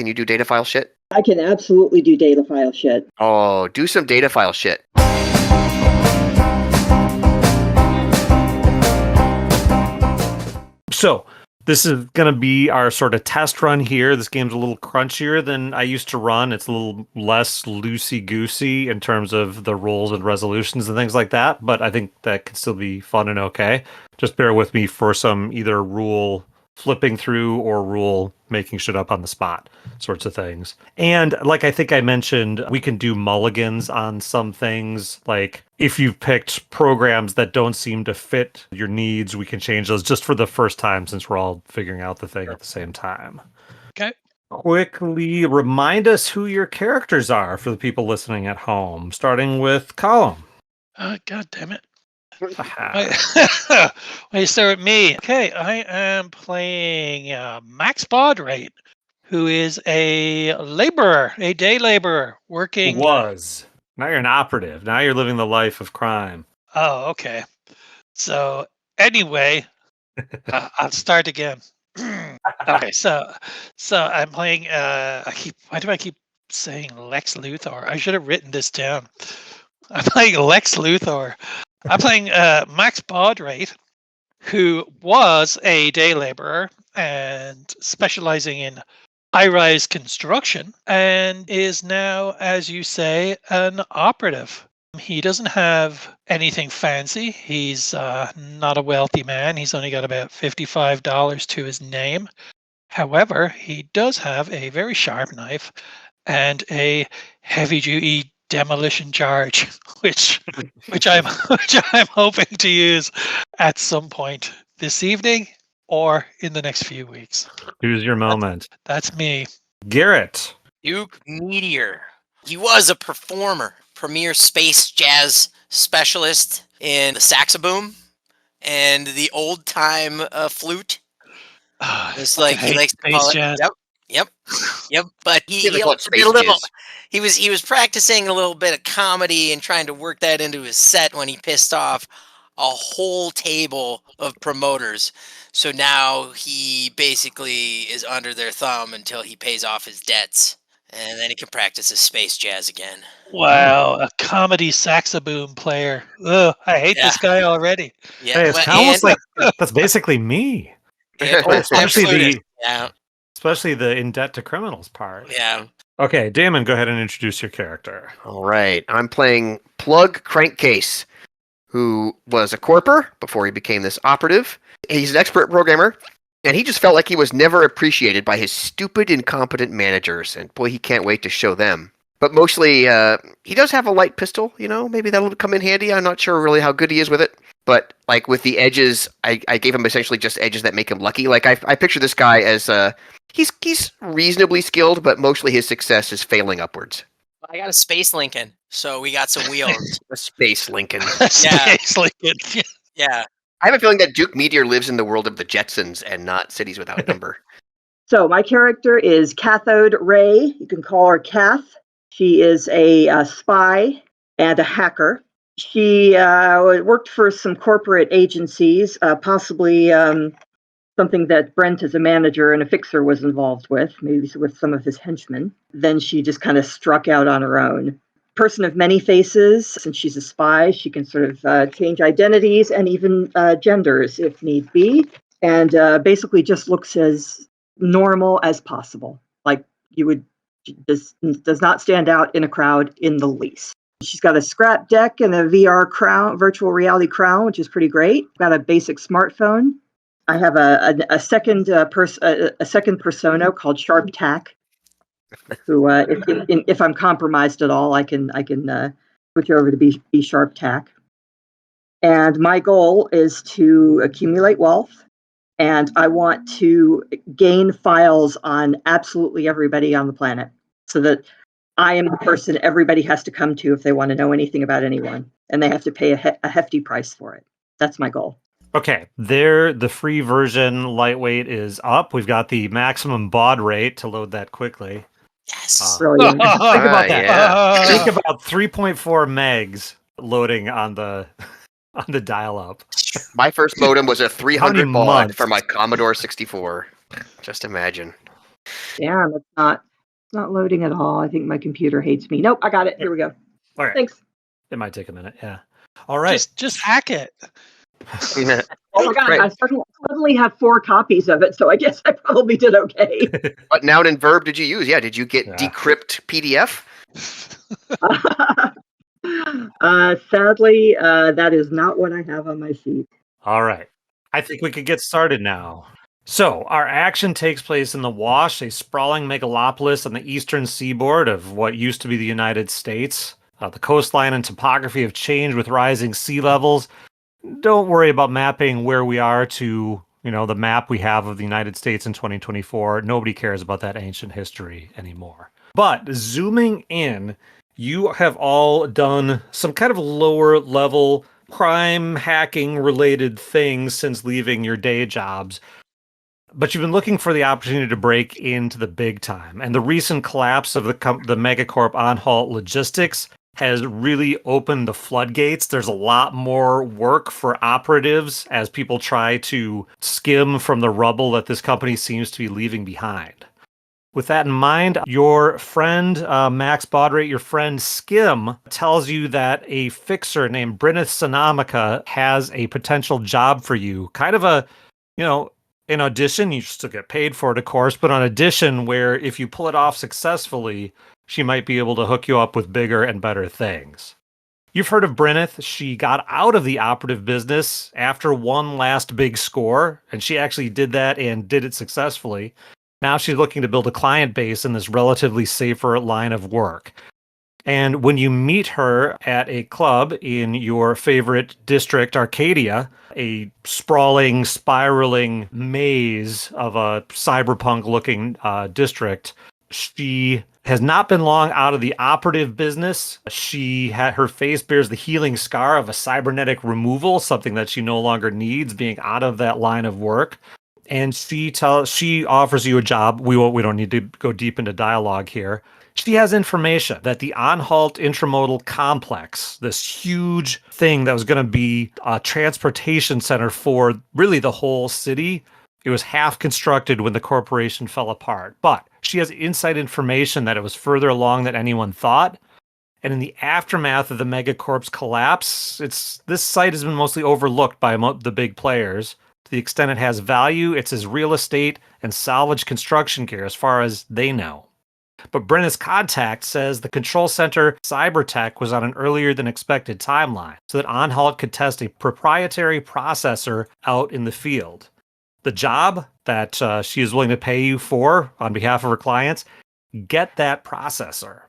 Can you do data file shit? I can absolutely do data file shit. Oh, do some data file shit. So, this is going to be our sort of test run here. This game's a little crunchier than I used to run. It's a little less loosey-goosey in terms of the rules and resolutions and things like that, but I think that can still be fun and okay. Just bear with me for some either rule flipping through or rule making shit up on the spot sorts of things. And like I think I mentioned, we can do mulligans on some things. Like if you've picked programs that don't seem to fit your needs, we can change those just for the first time since we're all figuring out the thing at the same time. Okay. Quickly remind us who your characters are for the people listening at home, starting with Column. God damn it. Why you start with me? Okay, I am playing Max Baudrate, who is a laborer, a day laborer, working... Was. Now you're an operative. Now you're living the life of crime. Oh, okay. So, anyway, I'll start again. Okay, so I'm playing... why do I keep saying Lex Luthor? I should have written this down. I'm playing Lex Luthor. I'm playing Max Baudrate, who was a day laborer and specializing in high-rise construction, and is now, as you say, an operative. He doesn't have anything fancy. He's not a wealthy man. He's only got about $55 to his name. However, he does have a very sharp knife and a heavy-duty demolition charge, which I'm hoping to use at some point this evening or in the next few weeks. Choose your moment. That's me. Garrett. Duke Meteor. He was a performer, premier space jazz specialist in the saxaboom and the old time flute. It's like he likes to call it. Jazz. Yep. But he They call it did a little. jazz. He was practicing a little bit of comedy and trying to work that into his set when he pissed off a whole table of promoters. So now he basically is under their thumb until he pays off his debts, and then he can practice his space jazz again. Wow, a comedy saxaboom player. Ugh, I hate this guy already. Yeah, Hey, it's almost like that's basically me. Especially the in debt to criminals part. Yeah. Okay, Damon, go ahead and introduce your character. All right. I'm playing Plug Crankcase, who was a corper before he became this operative. He's an expert programmer, and he just felt like he was never appreciated by his stupid, incompetent managers, and boy, he can't wait to show them. But mostly, he does have a light pistol, maybe that'll come in handy. I'm not sure really how good he is with it. But, like, with the edges, I gave him essentially just edges that make him lucky. Like, I picture this guy as, he's reasonably skilled, but mostly his success is failing upwards. I got a Space Lincoln, so we got some wheels. A Space Lincoln. Space Lincoln. Yeah. I have a feeling that Duke Meteor lives in the world of the Jetsons and not Cities Without Number. So my character is Cathode Ray. You can call her Kath. She is a spy and a hacker. She worked for some corporate agencies, possibly something that Brent as a manager and a fixer was involved with, maybe with some of his henchmen. Then she just kind of struck out on her own. Person of many faces. Since she's a spy, she can sort of change identities and even genders if need be. And basically just looks as normal as possible. Like you would, does not stand out in a crowd in the least. She's got a scrap deck and a VR crown, virtual reality crown, which is pretty great. Got a basic smartphone. I have a second persona called Sharp Tack, who if I'm compromised at all, I can switch over to be Sharp Tack. And my goal is to accumulate wealth, and I want to gain files on absolutely everybody on the planet, so that I am the person everybody has to come to if they want to know anything about anyone, and they have to pay a hefty price for it. That's my goal. Okay, the free version lightweight is up. We've got the maximum baud rate to load that quickly. Yes. Brilliant. Think about that. Yeah. Think about 3.4 megs loading on the dial-up. My first modem was a 300 baud months? for my Commodore 64. Just imagine. Damn, it's not. Not loading at all. I think my computer hates me. Nope, I got it. Here we go. All right. Thanks. It might take a minute. Yeah. All right. Just hack it. Oh my God, Right. I suddenly have 4 copies of it, so I guess I probably did okay. What noun and verb did you use? Yeah, did you get Yeah. decrypt PDF? Sadly, that is not what I have on my sheet. All right. I think we could get started now. So, our action takes place in the Wash, a sprawling megalopolis on the eastern seaboard of what used to be the United States. The coastline and topography have changed with rising sea levels. Don't worry about mapping where we are to, the map we have of the United States in 2024. Nobody cares about that ancient history anymore. But zooming in, you have all done some kind of lower level crime hacking related things since leaving your day jobs. But you've been looking for the opportunity to break into the big time. And the recent collapse of the megacorp on-halt logistics has really opened the floodgates. There's a lot more work for operatives as people try to skim from the rubble that this company seems to be leaving behind. With that in mind, your friend, Max Baudrate, your friend Skim, tells you that a fixer named Bryneth Sanamica has a potential job for you. Kind of a, an audition. You still get paid for it, of course, but an audition where if you pull it off successfully, she might be able to hook you up with bigger and better things. You've heard of Bryneth. She got out of the operative business after one last big score, and she actually did that and did it successfully. Now she's looking to build a client base in this relatively safer line of work. And when you meet her at a club in your favorite district, Arcadia, a sprawling, spiraling maze of a cyberpunk-looking district, she has not been long out of the operative business. Her face bears the healing scar of a cybernetic removal, something that she no longer needs, being out of that line of work. And she offers you a job. We don't need to go deep into dialogue here. She has information that the on-halt intramodal complex, this huge thing that was going to be a transportation center for really the whole city, it was half constructed when the corporation fell apart. But she has inside information that it was further along than anyone thought. And in the aftermath of the megacorp's collapse, this site has been mostly overlooked by the big players. To the extent it has value, it's as real estate and salvage construction gear as far as they know. But Bryneth's contact says the control center cyber tech was on an earlier than expected timeline so that On-Halt could test a proprietary processor out in the field. The job that she is willing to pay you for on behalf of her clients, get that processor.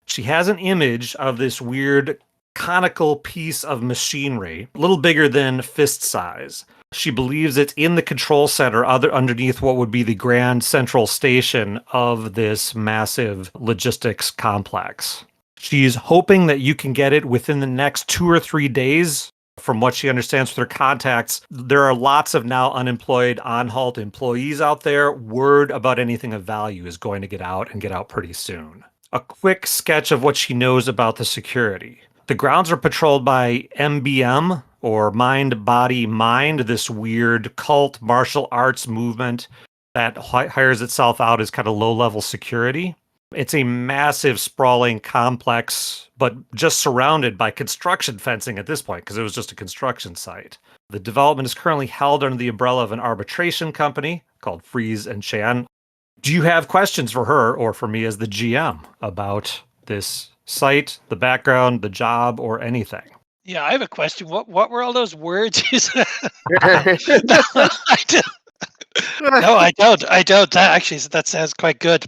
She has an image of this weird conical piece of machinery, a little bigger than fist size. She believes it's in the control center underneath what would be the grand central station of this massive logistics complex. She's hoping that you can get it within the next 2 or 3 days. From what she understands with her contacts, there are lots of now unemployed On-Halt employees out there. Word about anything of value is going to get out pretty soon. A quick sketch of what she knows about the security. The grounds are patrolled by MBM, or Mind, Body, Mind, this weird cult martial arts movement that hires itself out as kind of low-level security. It's a massive, sprawling complex, but just surrounded by construction fencing at this point, because it was just a construction site. The development is currently held under the umbrella of an arbitration company called Freeze and Chan. Do you have questions for her or for me as the GM about this site, the background, the job, or anything? Yeah, I have a question. What were all those words you said? No, I don't. That sounds quite good.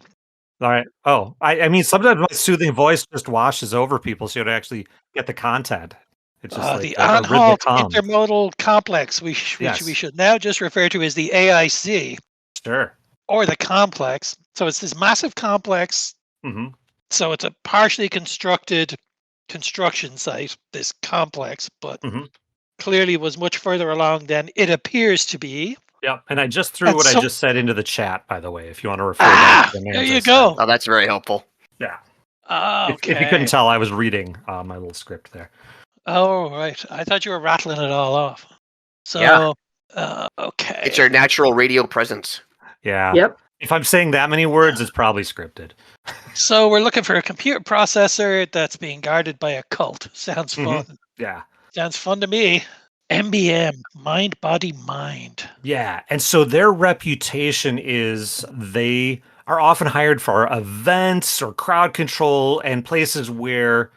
All right. Oh, I mean, sometimes my soothing voice just washes over people, so you don't actually get the content. It's just like the a rhythmic On-Halt hum. intermodal complex, which we should now just refer to as the AIC. Sure. Or the complex. So it's this massive complex. Mm-hmm. So it's a partially constructed construction site, this complex, but clearly was much further along than it appears to be. Yeah, and I just threw what I just said into the chat, by the way, if you want to refer back to the there you go. Oh, that's very helpful. Yeah. Okay. If you couldn't tell, I was reading my little script there. Oh, right. I thought you were rattling it all off. So, Yeah. Okay. It's your natural radio presence. Yeah. Yep. If I'm saying that many words, it's probably scripted. So we're looking for a computer processor that's being guarded by a cult. Sounds fun. Yeah. Sounds fun to me. MBM, mind, body, mind. Yeah. And so their reputation is they are often hired for events or crowd control and places where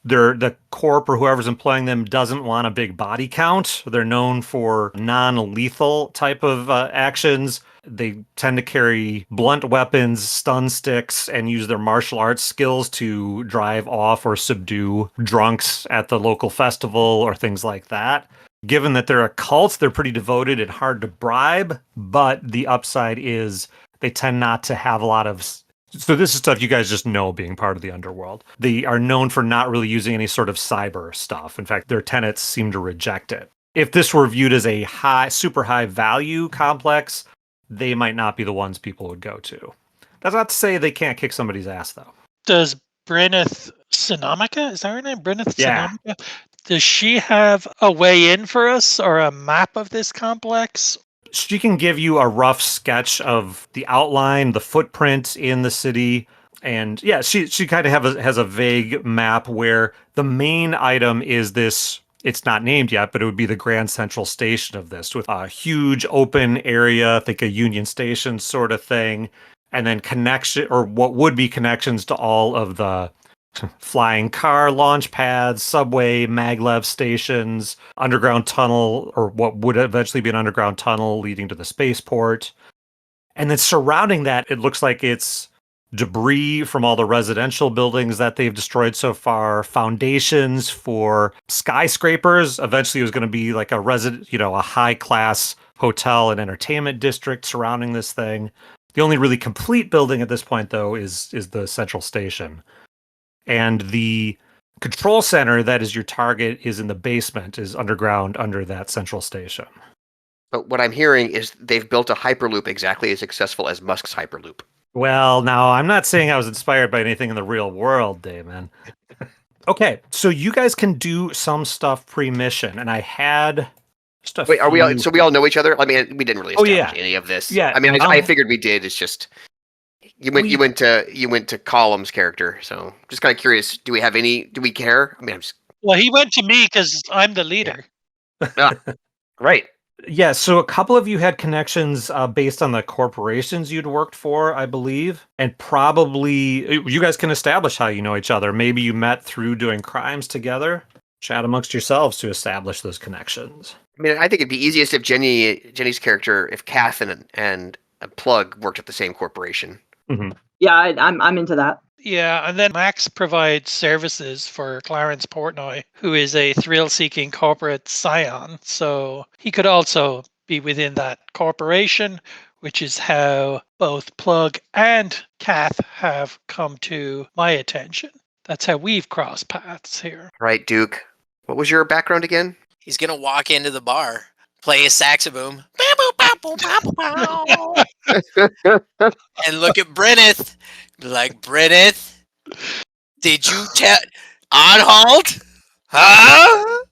the corp or whoever's employing them doesn't want a big body count. They're known for non-lethal type of actions. They tend to carry blunt weapons, stun sticks, and use their martial arts skills to drive off or subdue drunks at the local festival or things like that. Given that they're a cult, they're pretty devoted and hard to bribe, but the upside is they tend not to have a lot of... So this is stuff you guys just know being part of the underworld. They are known for not really using any sort of cyber stuff. In fact, their tenants seem to reject it. If this were viewed as a super high value complex, they might not be the ones people would go to. That's not to say they can't kick somebody's ass, though. Does Bryneth Sonomica, is that her name? Bryneth Yeah. Sonomica? Does she have a way in for us or a map of this complex? She can give you a rough sketch of the outline, the footprint in the city. And yeah, she kind of has a vague map where the main item is this. It's not named yet, but it would be the Grand Central Station of this, with a huge open area, think a Union Station sort of thing, and then connection, or what would be connections to all of the flying car launch pads, subway, maglev stations, underground tunnel, or what would eventually be an underground tunnel leading to the spaceport. And then surrounding that, it looks like it's debris from all the residential buildings that they've destroyed so far, foundations for skyscrapers. Eventually it was going to be like a high class hotel and entertainment district surrounding this thing. The only really complete building at this point, though, is the central station. And the control center that is your target is in the basement, is underground under that central station. But what I'm hearing is they've built a hyperloop exactly as successful as Musk's hyperloop. Well, now, I'm not saying I was inspired by anything in the real world, Damon. Okay, so you guys can do some stuff pre-mission, and I had... Wait, are we all, so we all know each other? I mean, we didn't really establish any of this. Yeah, I mean, I figured we did. It's just... You went to Column's character, so just kind of curious. Do we care? I mean, Well, he went to me because I'm the leader. Right. Yeah, so a couple of you had connections based on the corporations you'd worked for, I believe, and probably you guys can establish how you know each other. Maybe you met through doing crimes together. Chat amongst yourselves to establish those connections. I mean, I think it'd be easiest if Jenny's character, if Kath and Plug worked at the same corporation. Mm-hmm. Yeah, I'm into that. Yeah, and then Max provides services for Clarence Portnoy, who is a thrill-seeking corporate scion. So he could also be within that corporation, which is how both Plug and Kath have come to my attention. That's how we've crossed paths here. Right, Duke. What was your background again? He's going to walk into the bar, play a saxaboom, and look at Bryneth. Be like, Bryneth, did you tell on halt? Huh?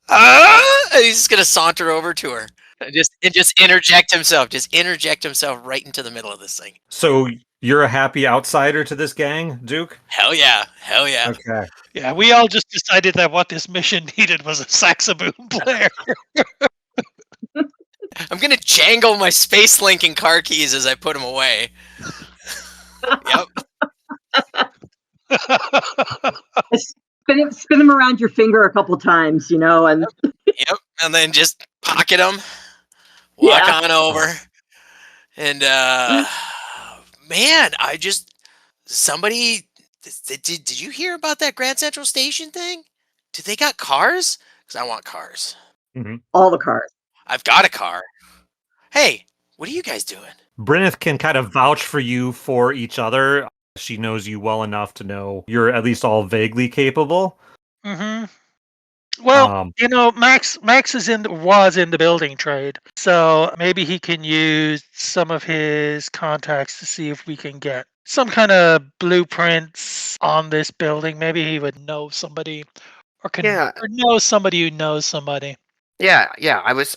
And he's just going to saunter over to her and just interject himself. Just interject himself right into the middle of this thing. So you're a happy outsider to this gang, Duke? Hell yeah. Hell yeah. Okay. Yeah, we all just decided that what this mission needed was a saxaboom player. I'm going to jangle my space linking car keys as I put them away. Yep. Spin them around your finger a couple times, and Yep. And then just pocket them, walk on over. And, man, somebody, did you hear about that Grand Central Station thing? Did they got cars? Because I want cars. Mm-hmm. All the cars. I've got a car. Hey, what are you guys doing? Bryneth can kind of vouch for you for each other. She knows you well enough to know you're at least all vaguely capable. Mm-hmm. Well, Max was in the building trade, so maybe he can use some of his contacts to see if we can get some kind of blueprints on this building. Maybe he would know somebody, or know somebody who knows somebody. Yeah. I was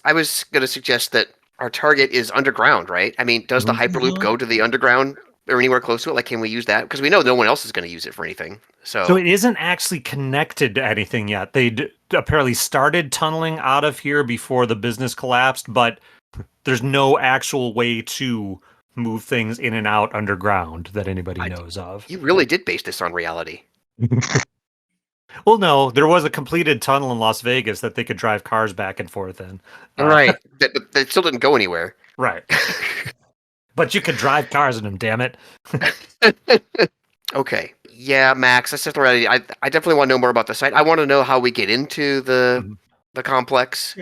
going to suggest that our target is underground, right? I mean, does the Mhm. hyperloop go to the underground or anywhere close to it? Like, can we use that? Because we know no one else is going to use it for anything. So it isn't actually connected to anything yet. They apparently started tunneling out of here before the business collapsed, but there's no actual way to move things in and out underground that anybody knows of. You really did base this on reality. Well, no, there was a completed tunnel in Las Vegas that they could drive cars back and forth in. Right. That still didn't go anywhere. Right. But you could drive cars in them, damn it. Okay. Yeah, Max, that's just reality. I definitely want to know more about the site. I want to know how we get into the complex.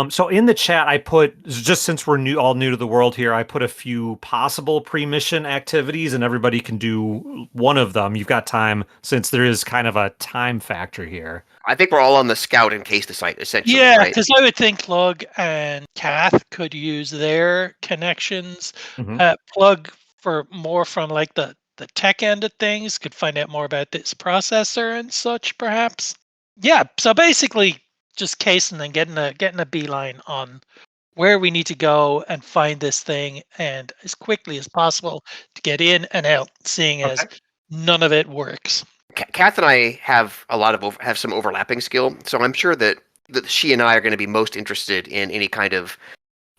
So in the chat, I put, just since we're all new to the world here, I put a few possible pre-mission activities, and everybody can do one of them. You've got time, since there is kind of a time factor here. I think we're all on the scout in case the site, essentially. Yeah, right? because I would think Plug and Kath could use their connections. Plug for more from like the tech end of things, could find out more about this processor and such, perhaps. Yeah, so basically just casing and getting a beeline on where we need to go and find this thing, and as quickly as possible to get in and out, seeing as none of it works. Kath and I have have some overlapping skill, so I'm sure that she and I are going to be most interested in any kind of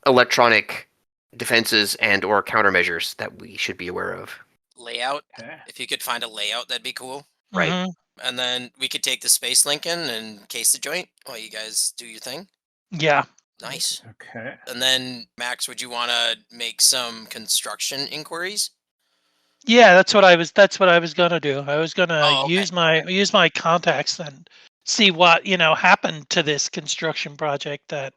electronic defenses and or countermeasures that we should be aware of. Layout. If you could find a layout, that'd be cool. Right. And then we could take the space Lincoln and case the joint while you guys do your thing. Yeah. Nice. Okay. And then, Max, would you want to make some construction inquiries? Yeah, that's what I was gonna do. I was gonna use my contacts and see what happened to this construction project. That,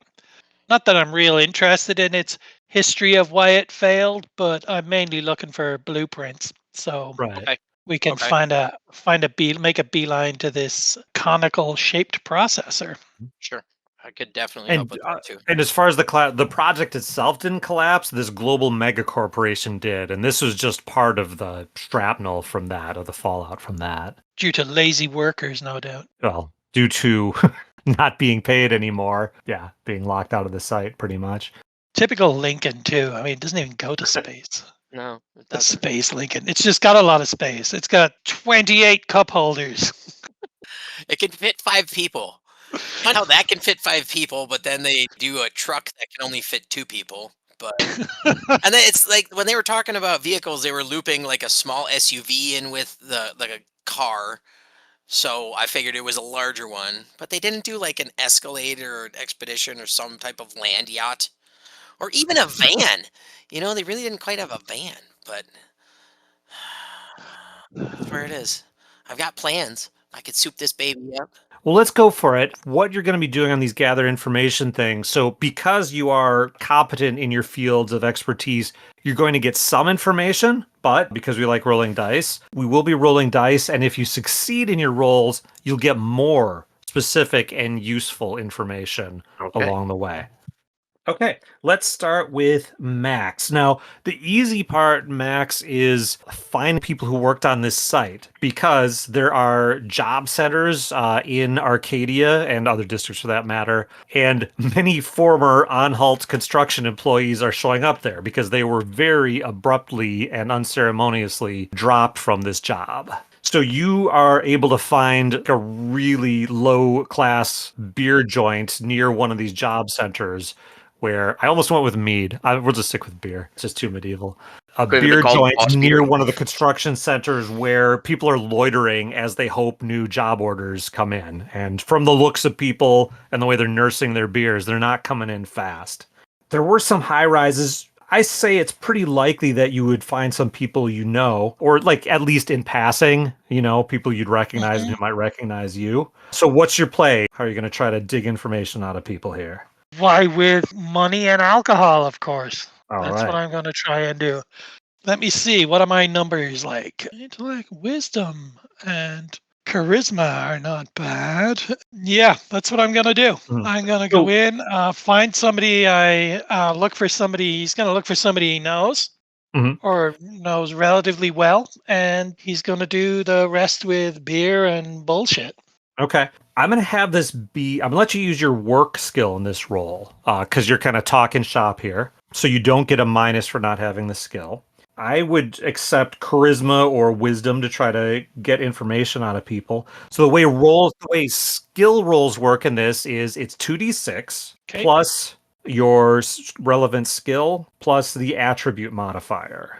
not that I'm real interested in its history of why it failed, but I'm mainly looking for blueprints. So we can make a beeline to this conical shaped processor. Sure. I could definitely help with that too. And as far as the project itself didn't collapse, this global mega corporation did, and this was just part of the shrapnel from that, or the fallout from that. Due to lazy workers, no doubt. Well, due to not being paid anymore. Yeah, being locked out of the site, pretty much. Typical Lincoln too. I mean, it doesn't even go to space. No, the space Lincoln. It's just got a lot of space. It's got 28 cup holders. It can fit 5 people. I know that can fit 5 people, but then they do a truck that can only fit 2 people. But and then it's like when they were talking about vehicles, they were looping like a small SUV in with like a car. So I figured it was a larger one, but they didn't do like an Escalade or an Expedition or some type of land yacht, or even a van. They really didn't quite have a van, but that's where it is. I've got plans. I could soup this baby up. Well, let's go for it. What you're going to be doing on these gather information things. So because you are competent in your fields of expertise, you're going to get some information, but because we like rolling dice, we will be rolling dice. And if you succeed in your rolls, you'll get more specific and useful information along the way. Okay, let's start with Max. Now, the easy part, Max, is find people who worked on this site, because there are job centers in Arcadia and other districts for that matter, and many former on-halt construction employees are showing up there because they were very abruptly and unceremoniously dropped from this job. So you are able to find a really low-class beer joint near one of these job centers, where I almost went with mead. We'll just stick with beer. It's just too medieval. A beer joint near one of the construction centers where people are loitering as they hope new job orders come in. And from the looks of people and the way they're nursing their beers, they're not coming in fast. There were some high rises. I say it's pretty likely that you would find some people or like at least in passing, people you'd recognize and who might recognize you. So what's your play? How are you going to try to dig information out of people here? Why, with money and alcohol, of course. That's right. what I'm going to try and do. Let me see. What are my numbers like? Intellect, wisdom, and charisma are not bad. Yeah, that's what I'm going to do. I'm going to go in, find somebody. Look for somebody. He's going to look for somebody he knows or knows relatively well. And he's going to do the rest with beer and bullshit. Okay. I'm going to have this be, I'm going to let you use your work skill in this role because you're kind of talking shop here. So you don't get a minus for not having the skill. I would accept charisma or wisdom to try to get information out of people. So the way skill rolls work in this is it's 2d6 plus your relevant skill plus the attribute modifier.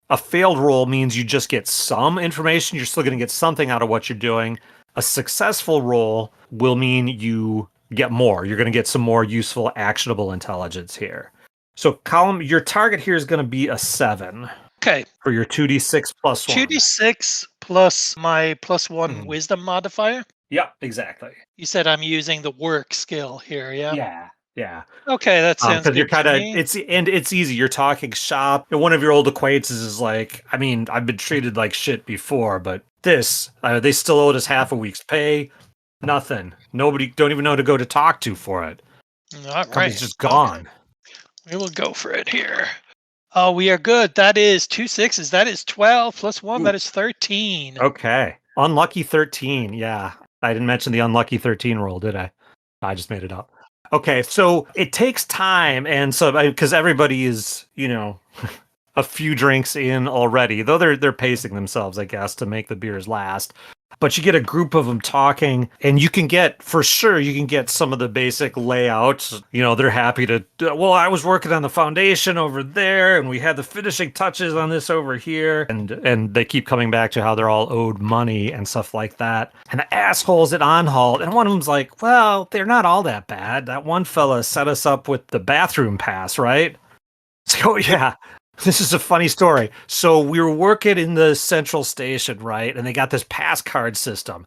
A failed roll means you just get some information. You're still going to get something out of what you're doing. A successful roll will mean you get more. You're going to get some more useful, actionable intelligence here. So, Colin, your target here is going to be a 7. Okay. For your 2d6 plus 1. 2d6 plus my +1 wisdom modifier? Yep, exactly. You said I'm using the work skill here, yeah? Yeah. Okay, that sounds Because good you're kind to of me. it's easy. You're talking shop. And one of your old acquaintances is like, I mean, I've been treated like shit before, but this they still owed us half a week's pay. Nothing. Nobody don't even know to go to talk to for it. All right. Company's just gone. Okay. We will go for it here. Oh, we are good. That is 2 6s. That is 12 plus 1. Ooh. That is 13. Okay. Unlucky 13. Yeah. I didn't mention the unlucky 13 roll, did I? I just made it up. Okay. So it takes time. And so, because everybody is, a few drinks in already, though they're pacing themselves, I guess, to make the beers last. But you get a group of them talking, and you can get some of the basic layouts. They're happy to, well, I was working on the foundation over there, and we had the finishing touches on this over here. And they keep coming back to how they're all owed money and stuff like that. And the assholes at On-Halt, and one of them's like, well, they're not all that bad. That one fella set us up with the bathroom pass, right? So, yeah. This is a funny story. So we were working in the central station, right? And they got this pass card system.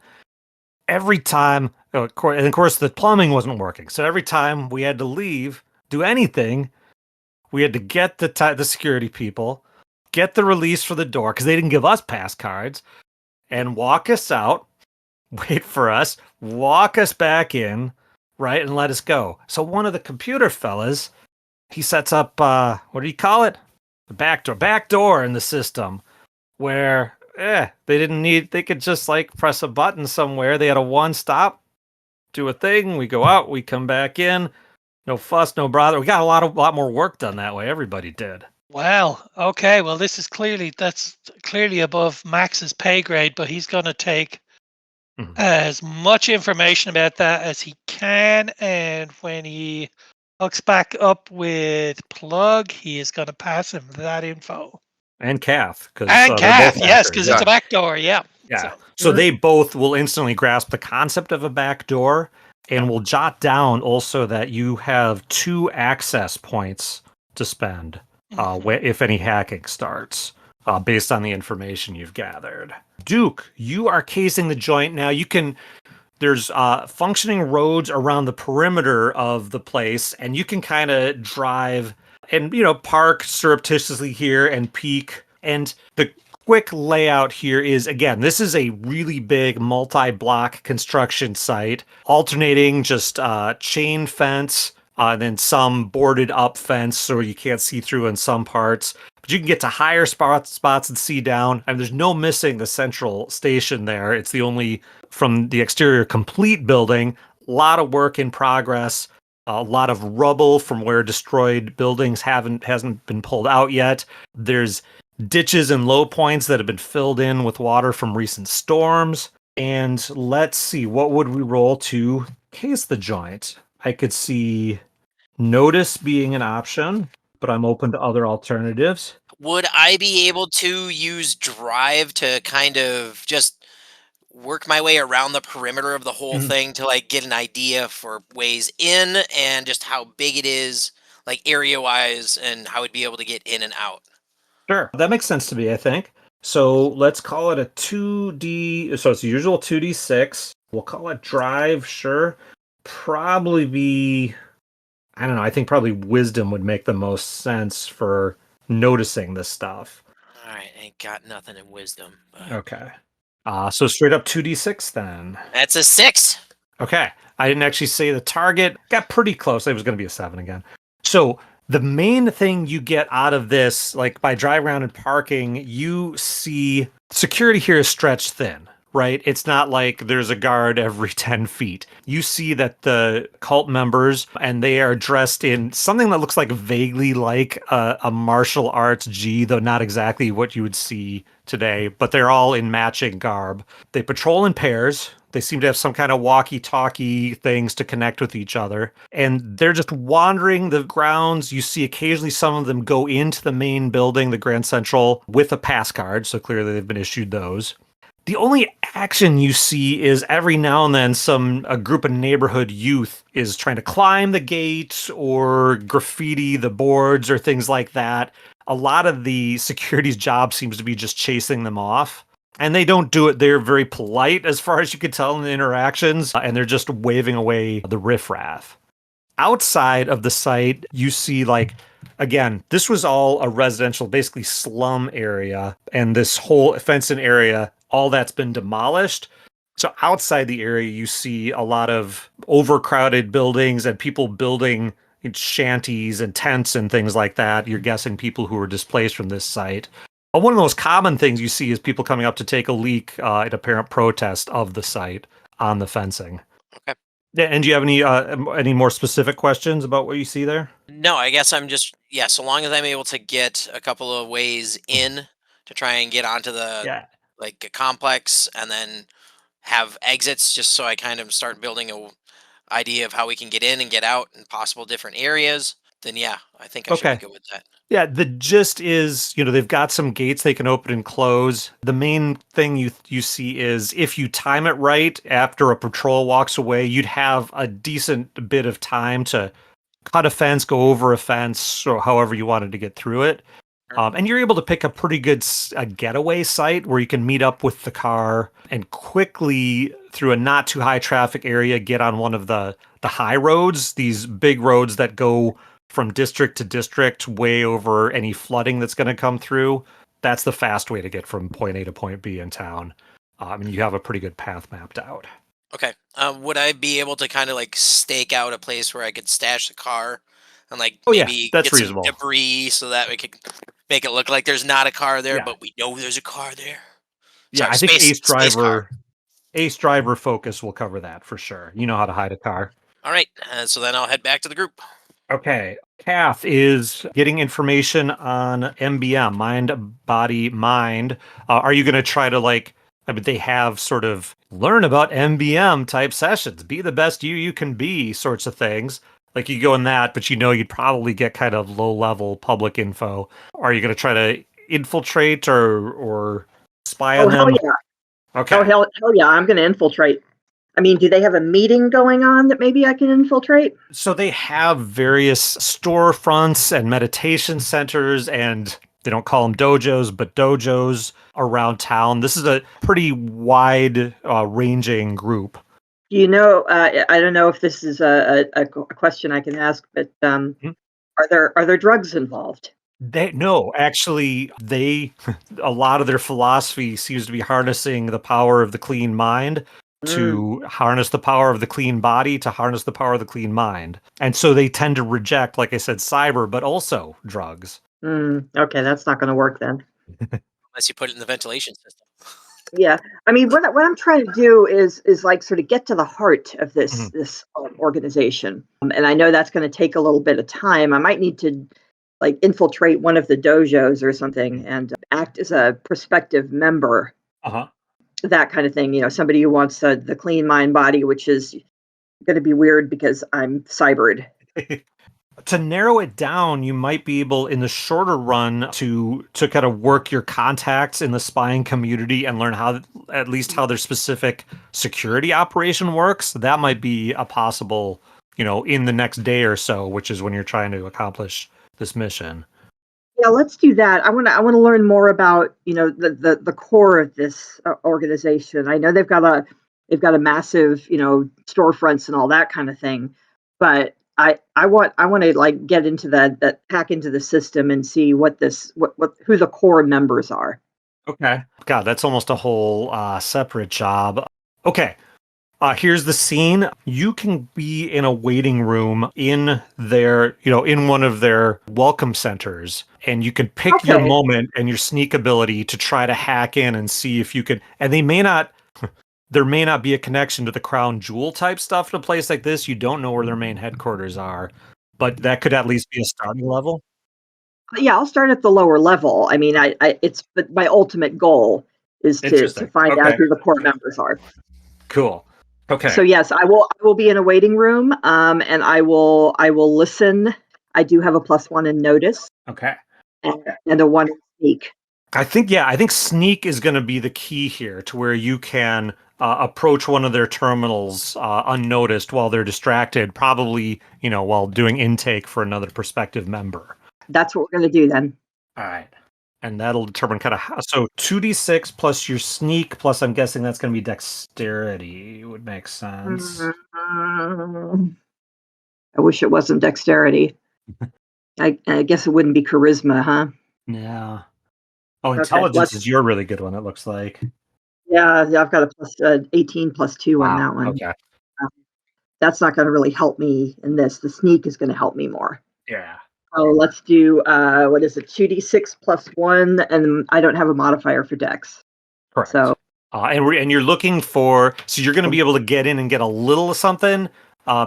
Every time, and of course, the plumbing wasn't working. So every time we had to leave, do anything, we had to get the security people, get the release for the door, because they didn't give us pass cards, and walk us out, wait for us, walk us back in, right, and let us go. So one of the computer fellas, he sets up, what do you call it? The back door in the system where they could just like press a button somewhere. They had a one stop, do a thing, we go out, we come back in, no fuss, no bother. We got a lot more work done that way. Everybody did. Well, okay. Well, that's clearly above Max's pay grade, but he's going to take as much information about that as he can, and when he hooks back up with Plug, he is going to pass him that info. And Kath. Yes, because it's a back door, yeah. So they both will instantly grasp the concept of a back door and will jot down also that you have 2 access points to spend if any hacking starts, based on the information you've gathered. Duke, you are casing the joint now. There's functioning roads around the perimeter of the place, and you can kind of drive and, park surreptitiously here and peek. And the quick layout here is, again, this is a really big multi-block construction site, alternating just chain fence, and then some boarded up fence so you can't see through in some parts. But you can get to higher spots and see down. And there's no missing the central station there. It's the only, from the exterior, complete building. A lot of work in progress. A lot of rubble from where destroyed buildings hasn't been pulled out yet. There's ditches and low points that have been filled in with water from recent storms. And let's see, what would we roll to case the joint? I could see notice being an option, but I'm open to other alternatives. Would I be able to use drive to kind of just work my way around the perimeter of the whole thing to like get an idea for ways in and just how big it is, like area wise, and how I'd be able to get in and out? Sure. That makes sense to me, I think. So let's call it a 2D. So it's the usual 2D6. We'll call it drive, sure. Probably be, I don't know, I think probably wisdom would make the most sense for noticing this stuff. All right, I ain't got nothing in wisdom. But... Okay. So straight up 2D6 then. That's a 6. Okay. I didn't actually say the target. Got pretty close. It was going to be a 7 again. So the main thing you get out of this, like by driving around and parking, you see security here is stretched thin, right? It's not like there's a guard every 10 feet. You see that the cult members, and they are dressed in something that looks like vaguely like a martial arts G, though not exactly what you would see today, but they're all in matching garb. They patrol in pairs. They seem to have some kind of walkie-talkie things to connect with each other. And they're just wandering the grounds. You see occasionally some of them go into the main building, the Grand Central, with a pass card. So clearly they've been issued those. The only action you see is every now and then a group of neighborhood youth is trying to climb the gate or graffiti the boards or things like that. A lot of the security's job seems to be just chasing them off. And they don't do it. They're very polite as far as you can tell in the interactions, and they're just waving away the riffraff. Outside of the site, you see again, this was all a residential, basically slum area, and this whole fenced-in area, all that's been demolished. So outside the area, you see a lot of overcrowded buildings and people building shanties and tents and things like that. You're guessing people who were displaced from this site. One of the most common things you see is people coming up to take a leak in apparent protest of the site on the fencing. Okay. And do you have any more specific questions about what you see there? No, I guess I'm just, so long as I'm able to get a couple of ways in to try and get onto the a complex and then have exits, just so I kind of start building a idea of how we can get in and get out in possible different areas, then I think I should be good with that. Yeah, the gist is, they've got some gates they can open and close. The main thing you see is if you time it right after a patrol walks away, you'd have a decent bit of time to cut a fence, go over a fence, or however you wanted to get through it. And you're able to pick a pretty good getaway site where you can meet up with the car and quickly, through a not too high traffic area, get on one of the high roads, these big roads that go from district to district, way over any flooding that's going to come through. That's the fast way to get from point A to point B in town. And you have a pretty good path mapped out. Okay. Would I be able to kind of stake out a place where I could stash the car and maybe that's get reasonable. some debris so that we could make it look like there's not a car there, but we know there's a car there? Yeah, I think Ace Driver Focus will cover that for sure. You know how to hide a car. All right. So then I'll head back to the group. Okay. Kath is getting information on MBM, Mind, Body, Mind. Are you going to try to they have sort of learn about MBM type sessions, be the best you can be sorts of things. You go in that, but you'd probably get kind of low level public info. Are you going to try to infiltrate or spy on them? Hell yeah. Okay. Oh, hell yeah. I'm going to infiltrate. I mean, do they have a meeting going on that maybe I can infiltrate? So they have various storefronts and meditation centers, and they don't call them dojos, but dojos around town. This is a pretty wide ranging group. Do you know, I don't know if this is a question I can ask, but are there drugs involved? No, actually, a lot of their philosophy seems to be harnessing the power of the clean mind to harness the power of the clean body, to harness the power of the clean mind. And so they tend to reject, like I said, cyber, but also drugs. Okay, that's not going to work then. Unless you put it in the ventilation system. Yeah, I mean, what I'm trying to do is sort of get to the heart of this organization. And I know that's going to take a little bit of time. I might need to infiltrate one of the dojos or something and act as a prospective member. That kind of thing, somebody who wants the clean mind body, which is going to be weird because I'm cybered. To narrow it down, you might be able, in the shorter run, to kind of work your contacts in the spying community and learn at least how their specific security operation works. That might be a possible, in the next day or so, which is when you're trying to accomplish this mission. Yeah, let's do that. I want to learn more about the core of this organization. I know they've got a massive storefronts and all that kind of thing, but I want to get into that hack into the system and see who the core members are. Okay. God, that's almost a whole separate job. Okay. Here's the scene. You can be in a waiting room in their, in one of their welcome centers, and you can pick your moment and your sneak ability to try to hack in and see if you can. And they may not there may not be a connection to the crown jewel type stuff in a place like this. You don't know where their main headquarters are, but that could at least be a starting level. Yeah, I'll start at the lower level. I mean, but my ultimate goal is to Interesting. find out Okay. who the core members are. Cool. Okay. So yes, I will be in a waiting room, and I will listen. I do have a +1 in notice Okay. and a 1 in sneak. I think sneak is going to be the key here, to where you can approach one of their terminals unnoticed while they're distracted, probably, while doing intake for another prospective member. That's what we're going to do then. All right. And that'll determine kind of how. So 2d6 plus your sneak, plus I'm guessing that's going to be dexterity, would make sense. I wish it wasn't dexterity. I guess it wouldn't be charisma, huh? Yeah. Oh, Okay, intelligence is your really good one, it looks like. Yeah, I've got a 18 +2 on that one. Okay. That's not going to really help me in this. The sneak is going to help me more. Yeah. So let's do, what is it, 2d6 +1, and I don't have a modifier for dex. Correct. So, and you're looking for, so you're going to be able to get in and get a little of something.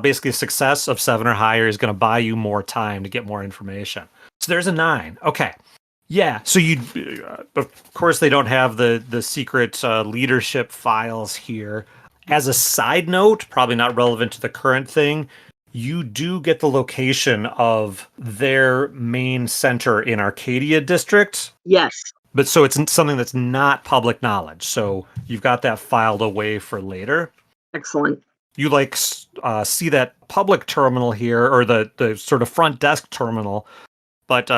Basically, a success of 7 or higher is going to buy you more time to get more information. So there's a 9. Okay. Yeah. So of course, they don't have the secret leadership files here. As a side note, probably not relevant to the current thing, you do get the location of their main center in Arcadia District. yes. But so it's something that's not public knowledge. So you've got that filed away for later. Excellent. You see that public terminal here, or the sort of front desk terminal, but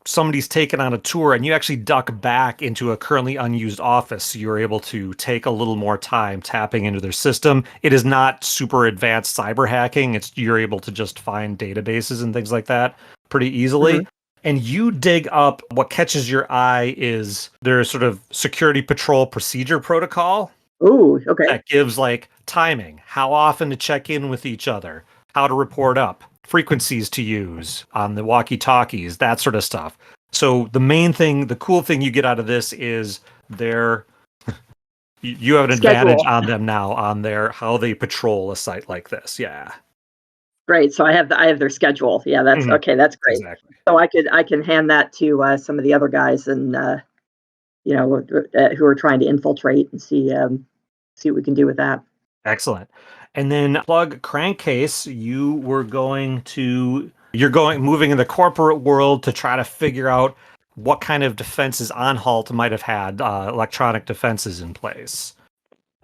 somebody's taken on a tour, and you actually duck back into a currently unused office. So you're able to take a little more time tapping into their system. It is not super advanced cyber hacking. You're able to just find databases and things like that pretty easily. Mm-hmm. And you dig up, what catches your eye is their sort of security patrol procedure protocol. Ooh, okay. That gives timing, how often to check in with each other, how to report up, frequencies to use on the walkie-talkies, that sort of stuff. So the cool thing you get out of this is you have an advantage on them now on how they patrol a site like this. Yeah. Great. So I have their schedule. Yeah, that's okay. That's great. Exactly. So I can hand that to some of the other guys, and who are trying to infiltrate, and see what we can do with that. Excellent. And then plug crankcase, moving in the corporate world to try to figure out what kind of defenses Anhalt might have had, electronic defenses in place,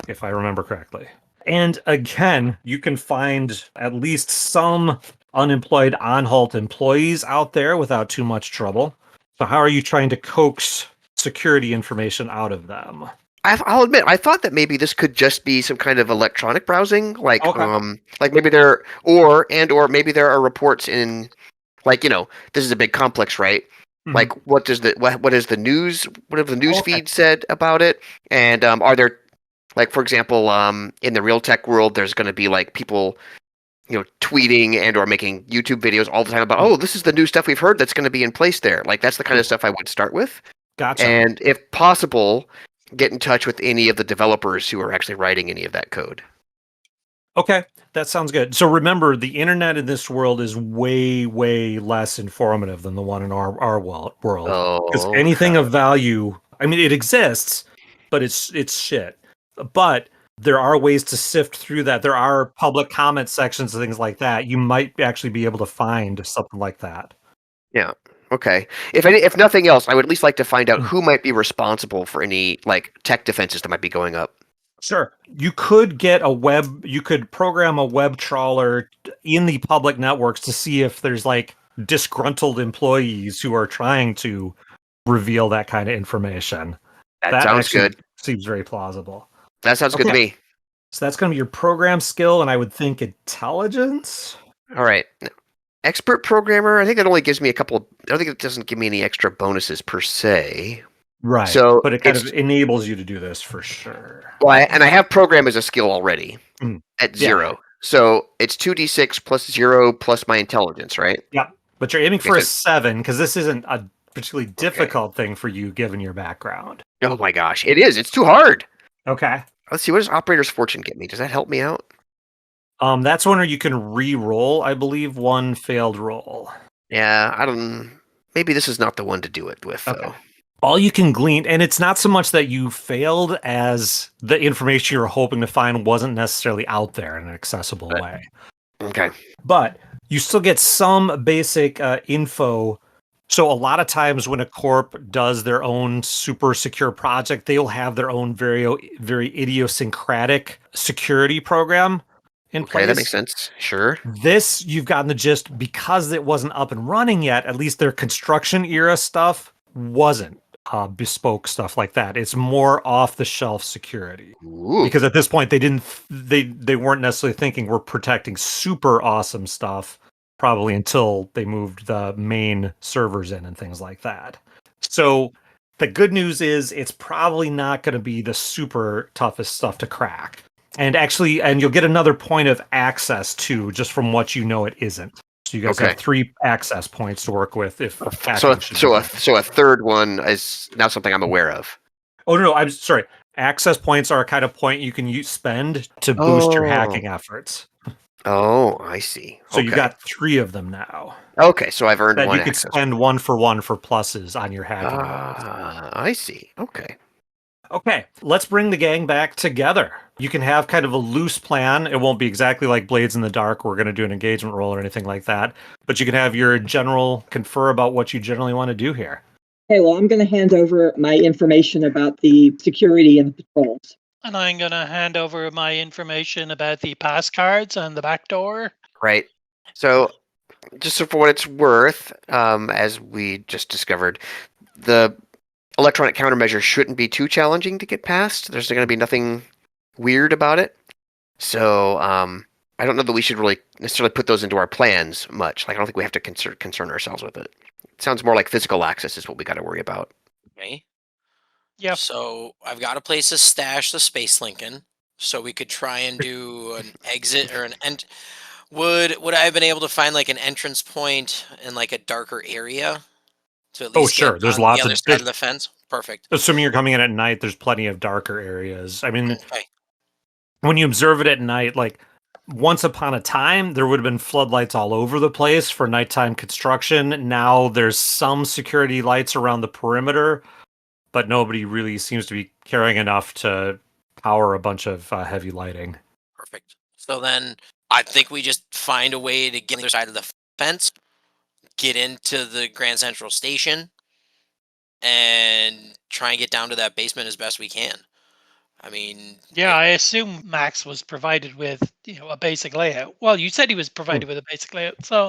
if I remember correctly. And again, you can find at least some unemployed Anhalt employees out there without too much trouble. So how are you trying to coax security information out of them? I'll admit, I thought that maybe this could just be some kind of electronic browsing, like maybe or maybe there are reports in, this is a big complex, right? Mm-hmm. Like, what is the news? What have the news feed said about it? And are there, for example, in the real tech world, there's going to be people, tweeting and or making YouTube videos all the time about, this is the new stuff we've heard that's going to be in place there. That's the kind of stuff I would start with. Gotcha. And if possible, get in touch with any of the developers who are actually writing any of that code. Okay, that sounds good. So remember, the internet in this world is way, way less informative than the one in our world. Because anything of value, I mean, it exists, but it's shit. But there are ways to sift through that. There are public comment sections and things like that. You might actually be able to find something like that. Yeah. Okay. If nothing else, I would at least like to find out who might be responsible for any tech defenses that might be going up. Sure. You could program a web trawler in the public networks to see if there's disgruntled employees who are trying to reveal that kind of information. That sounds good. Seems very plausible. That sounds good to me. So that's going to be your program skill, and I would think intelligence. All right. Expert programmer, I think it only gives me I don't think it doesn't give me any extra bonuses per se. Right. So, but it kind of enables you to do this for sure. Well, and I have program as a skill already at 0. Yeah. So it's 2d6 plus 0 plus my intelligence, right? Yeah. But you're aiming for a 7 because this isn't a particularly difficult thing for you given your background. Oh my gosh, it is. It's too hard. Okay. Let's see, what does Operator's Fortune get me? Does that help me out? That's one where you can re-roll, I believe, one failed roll. Yeah, I don't. Maybe this is not the one to do it with, though. All you can glean, and it's not so much that you failed as the information you were hoping to find wasn't necessarily out there in an accessible way. Okay. But you still get some basic info. So a lot of times when a corp does their own super secure project, they'll have their own very idiosyncratic security program in place. Okay, that makes sense. Sure. This, you've gotten the gist because it wasn't up and running yet. At least their construction era stuff wasn't bespoke stuff like that. It's more off the shelf security. Ooh. Because at this point they weren't necessarily thinking we're protecting super awesome stuff, probably until they moved the main servers in and things like that. So the good news is it's probably not going to be the super toughest stuff to crack. And you'll get another point of access too, just from what you know it isn't. So you guys have 3 access points to work with. So a third one is now something I'm aware of. Oh no, I'm sorry. Access points are a kind of point you can spend to boost your hacking efforts. Oh, I see. So you got 3 of them now. Okay, so I've earned that one. You could spend 1 for pluses on your hacking. I see. Okay, let's bring the gang back together. You can have kind of a loose plan. It won't be exactly like Blades in the Dark. We're going to do an engagement roll or anything like that. But you can have your general confer about what you generally want to do here. Okay, well, I'm going to hand over my information about the security and the patrols. And I'm going to hand over my information about the pass cards and the back door. Right. So, just for what it's worth, as we just discovered, the electronic countermeasure shouldn't be too challenging to get past. There's going to be nothing weird about it. So, I don't know that we should really necessarily put those into our plans much. Like, I don't think we have to concern ourselves with it. It sounds more like physical access is what we got to worry about. Okay. Yep. So I've got a place to stash the Space Lincoln, so we could try and do an exit or an end. Would I have been able to find like an entrance point in like a darker area to at least sure. get There's on lots the other of side of the fence? Perfect. Assuming you're coming in at night, there's plenty of darker areas. I mean, Okay. when you observe it at night, like once upon a time, there would have been floodlights all over the place for nighttime construction. Now there's some security lights around the perimeter, but nobody really seems to be caring enough to power a bunch of heavy lighting. Perfect. So then I think we just find a way to get on the other side of the fence, get into the Grand Central Station, and try and get down to that basement as best we can. I mean... Yeah, I assume Max was provided with, a basic layout. Well, you said he was provided with a basic layout, so...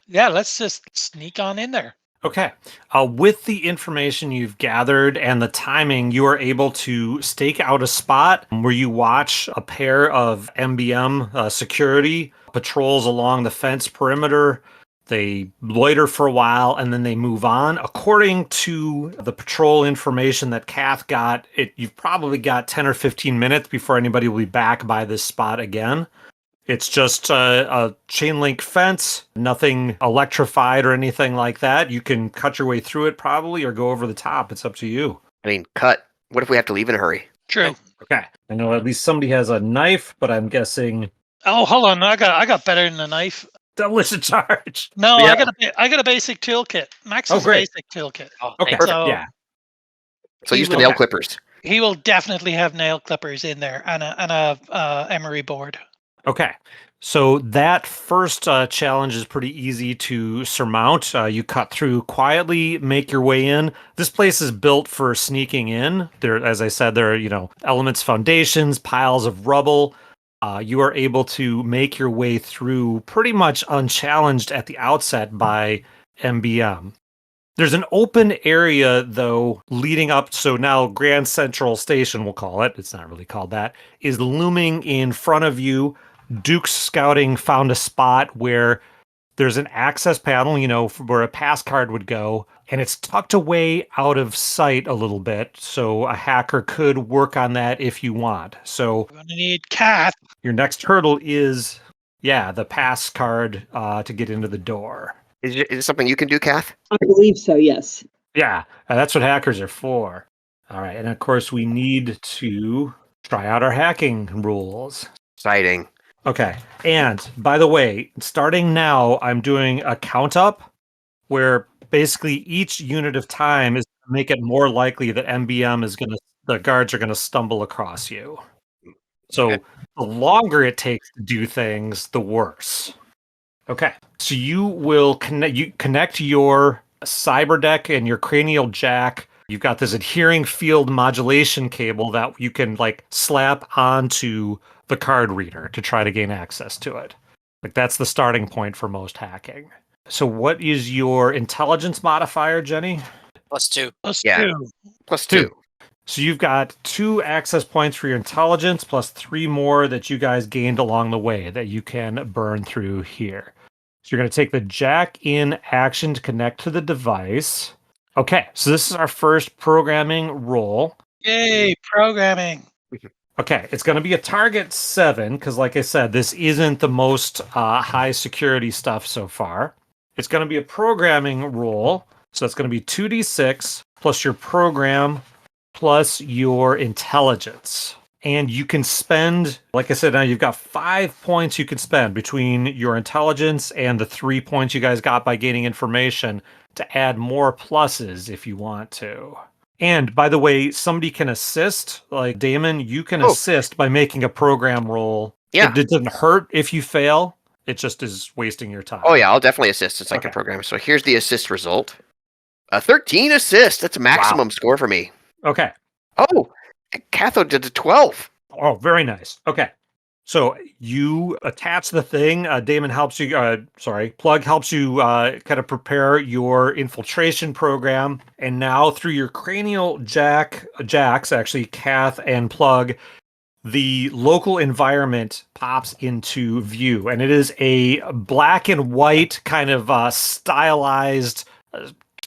Yeah, let's just sneak on in there. Okay. With the information you've gathered and the timing, you are able to stake out a spot where you watch a pair of MBM security patrols along the fence perimeter. They loiter for a while and then they move on. According to the patrol information that Kath got, you've probably got 10 or 15 minutes before anybody will be back by this spot again. It's just a chain link fence, nothing electrified or anything like that. You can cut your way through it probably or go over the top. It's up to you. I mean, cut. What if we have to leave in a hurry? True. Okay. I know at least somebody has a knife, but I'm guessing... Oh, hold on. I got better than a knife. Delicious charge. No, Yeah. I got a basic toolkit. Max's great. basic toolkit. Oh, Okay. thanks. So, Yeah. So use the will- nail clippers. He will definitely have nail clippers in there and a emery board. Okay. So that first challenge is pretty easy to surmount. You cut through quietly, make your way in. This place is built for sneaking in. There, as I said, there are, elements, foundations, piles of rubble. You are able to make your way through pretty much unchallenged at the outset by MBM. There's an open area, though, leading up. So now Grand Central Station, we'll call it. It's not really called that, is looming in front of you. Duke's scouting found a spot where there's an access panel, where a pass card would go, and it's tucked away out of sight a little bit. So a hacker could work on that if you want. So We're going to need Kath. your next hurdle is, the pass card to get into the door. Is it something you can do, Kath? I believe so, yes. Yeah, that's what hackers are for. All right, and of course we need to try out our hacking rules. Exciting. Okay. And by the way, starting now, I'm doing a count up where basically each unit of time is to make it more likely that the guards are going to stumble across you. So Okay. the longer it takes to do things, the worse. Okay. So you will connect your cyber deck and your cranial jack. You've got this adhering field modulation cable that you can like slap onto the card reader to try to gain access to it. Like that's the starting point for most hacking. So what is your intelligence modifier, Jenny? +2. Yeah. +2. +2. So you've got 2 access points for your intelligence plus 3 more that you guys gained along the way that you can burn through here. So you're going to take the jack in action to connect to the device. Okay, so this is our first programming roll. Yay, programming. Okay, it's going to be a target 7 because, like I said, this isn't the most high security stuff so far. It's going to be a programming roll, so it's going to be 2d6 plus your program plus your intelligence. And you can spend, like I said, now you've got 5 points you can spend between your intelligence and the 3 points you guys got by gaining information to add more pluses if you want to. And by the way, somebody can assist, like Damon, you can assist by making a program roll. Yeah. It doesn't hurt if you fail. It just is wasting your time. Oh, yeah, I'll definitely assist since I can program. So here's the assist result. A 13 assist. That's a maximum score for me. Okay. Oh, Cathode did a 12. Oh, very nice. Okay. So you attach the thing. Damon helps you, Plug helps you kind of prepare your infiltration program. And now through your cranial jacks, actually, Cath and Plug, the local environment pops into view. And it is a black and white kind of stylized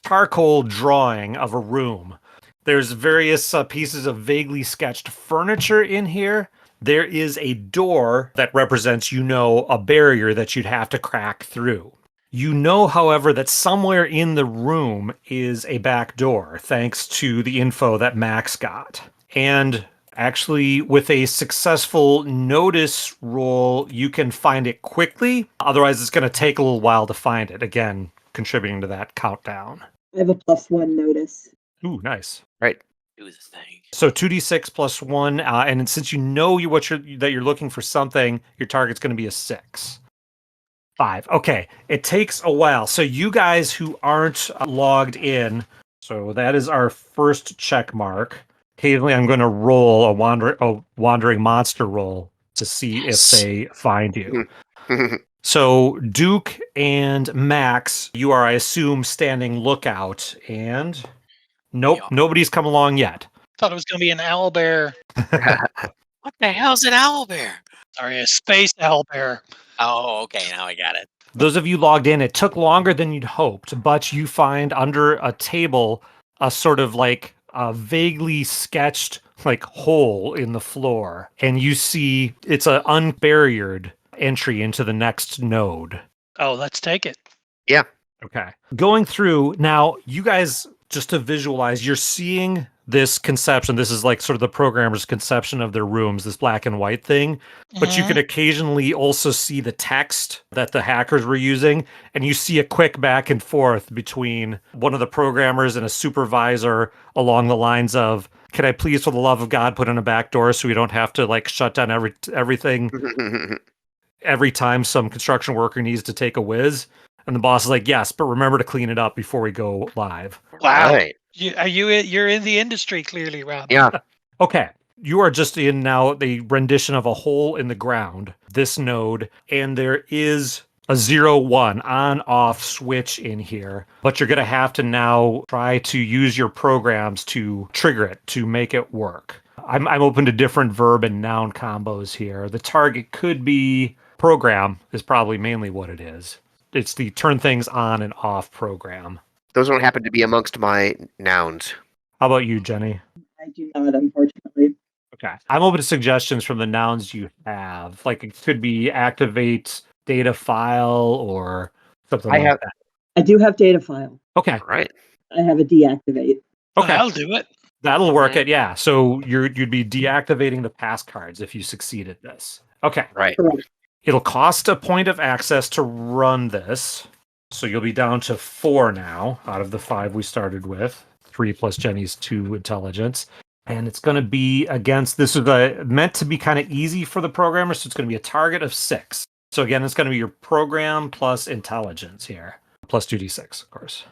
charcoal drawing of a room. There's various pieces of vaguely sketched furniture in here. There is a door that represents, a barrier that you'd have to crack through. You know, however, that somewhere in the room is a back door, thanks to the info that Max got. And actually, with a successful notice roll, you can find it quickly. Otherwise, it's going to take a little while to find it. Again, contributing to that countdown. I have a +1 notice. Ooh, nice. Right. Do the thing. So 2d6 plus 1, and since you know that you're looking for something, your target's going to be a 6. 5. Okay, it takes a while. So you guys who aren't logged in, so that is our first check mark. Occasionally, I'm going to roll a wandering monster roll to see if they find you. So Duke and Max, you are, I assume, standing lookout, and nope, nobody's come along yet. Thought it was going to be an owlbear. What the hell's an owlbear? Sorry, a space owlbear. Oh, okay, now I got it. Those of you logged in, it took longer than you'd hoped, but you find under a table a sort of like a vaguely sketched like hole in the floor, and you see it's an unbarriered entry into the next node. Oh, let's take it. Yeah. Okay. Going through, now you guys, just to visualize, you're seeing this conception. This is like sort of the programmer's conception of their rooms, this black and white thing. But you can occasionally also see the text that the hackers were using, and you see a quick back and forth between one of the programmers and a supervisor along the lines of, can I please, for the love of God, put in a back door so we don't have to like shut down everything every time some construction worker needs to take a whiz? And the boss is like, yes, but remember to clean it up before we go live. Wow. Right. You're in the industry, clearly, Rob. Yeah. Okay. You are just in now the rendition of a hole in the ground, this node, and there is a 0-1 on-off switch in here, but you're going to have to now try to use your programs to trigger it, to make it work. I'm open to different verb and noun combos here. The target could be program is probably mainly what it is. It's the turn things on and off program. Those don't happen to be amongst my nouns. How about you, Jenny? I do not, unfortunately. Okay. I'm open to suggestions from the nouns you have. Like it could be activate data file or something like that. I do have data file. Okay. Right. I have a deactivate. Okay. I'll do it. That'll work it, yeah. So you'd be deactivating the pass cards if you succeed at this. Okay. Right. It'll cost a point of access to run this. So you'll be down to 4 now out of the 5 we started with. 3 plus Jenny's 2 intelligence. And it's going to be against, this is meant to be kind of easy for the programmer, so it's going to be a target of 6. So again, it's going to be your program plus intelligence here. Plus 2d6, of course.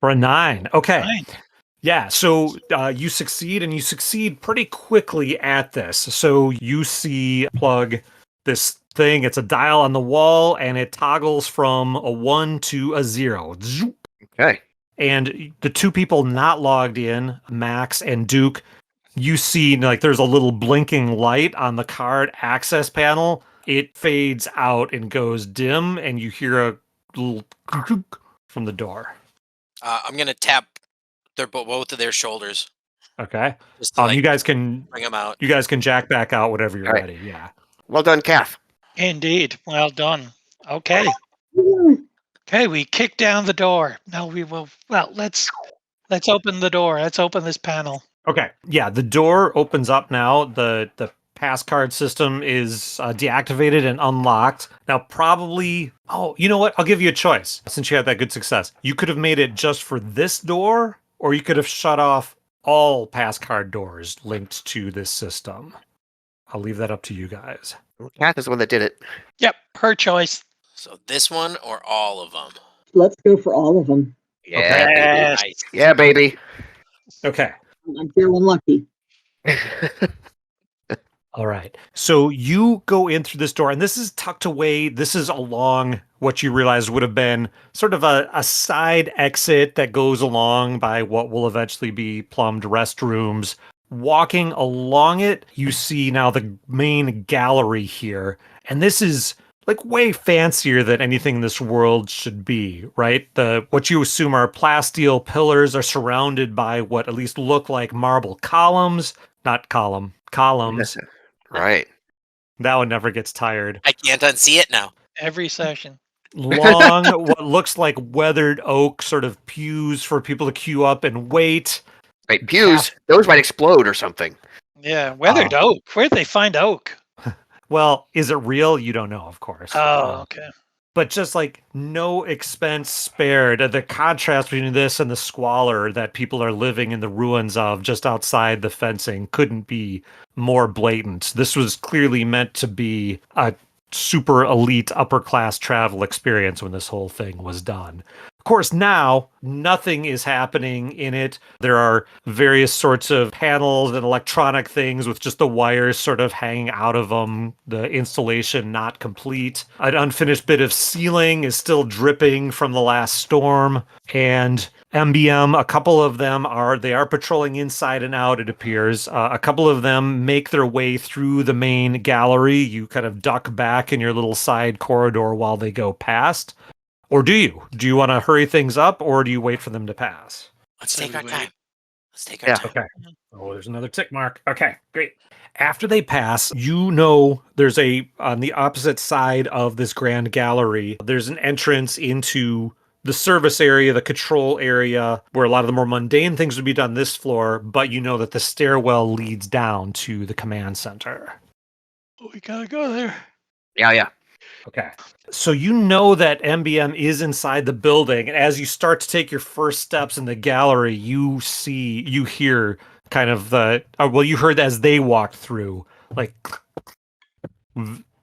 For a 9. Okay. 9. Yeah, so you succeed, and you succeed pretty quickly at this. So you see plug this thing. It's a dial on the wall, and it toggles from a 1 to a 0. Okay. And the 2 people not logged in, Max and Duke, you see like there's a little blinking light on the card access panel. It fades out and goes dim, and you hear a little from the door. I'm gonna tap both of their shoulders. Okay. Just to, You guys can bring them out. You guys can jack back out whenever you're All right. ready. Yeah. Well done, Kath. Indeed. Well done. Okay. Okay, we kick down the door. Now we will. Well, let's open the door. Let's open this panel. Okay. Yeah, the door opens up now. The pass card system is deactivated and unlocked. Now, probably. Oh, you know what? I'll give you a choice since you had that good success. You could have made it just for this door, or you could have shut off all pass card doors linked to this system. I'll leave that up to you guys. Kath is the one that did it. Yep, her choice. So this one or all of them? Let's go for all of them. Yeah, baby. Yes. Nice. Yeah, baby. Okay. I'm feeling lucky. All right. So you go in through this door, and this is tucked away. This is along what you realize would have been sort of a side exit that goes along by what will eventually be plumbed restrooms. Walking along it, you see now the main gallery here. And this is like way fancier than anything in this world should be, right? What you assume are plasteel pillars are surrounded by what at least look like marble columns. Not columns. Right. That one never gets tired. I can't unsee it now. Every session. Long, what looks like weathered oak sort of pews for people to queue up and wait. Right, pews. Those might explode or something. Yeah, weathered oak. Where'd they find oak? Well, is it real? You don't know, of course. Oh, okay. But just like no expense spared. The contrast between this and the squalor that people are living in the ruins of just outside the fencing couldn't be more blatant. This was clearly meant to be a super elite upper class travel experience when this whole thing was done. Of course, now nothing is happening in it. There are various sorts of panels and electronic things with just the wires sort of hanging out of them. The installation not complete. An unfinished bit of ceiling is still dripping from the last storm. And MBM, a couple of them are patrolling inside and out, it appears. A couple of them make their way through the main gallery. You kind of duck back in your little side corridor while they go past. Or do you? Do you want to hurry things up, or do you wait for them to pass? Let's take our time. Let's take Yeah. our time. Okay. Oh, there's another tick mark. Okay, great. After they pass, you know there's on the opposite side of this grand gallery, there's an entrance into the service area, the control area, where a lot of the more mundane things would be done this floor, but you know that the stairwell leads down to the command center. We gotta go there. Yeah. Okay. So you know that MBM is inside the building, and as you start to take your first steps in the gallery, you hear kind of you heard as they walked through, like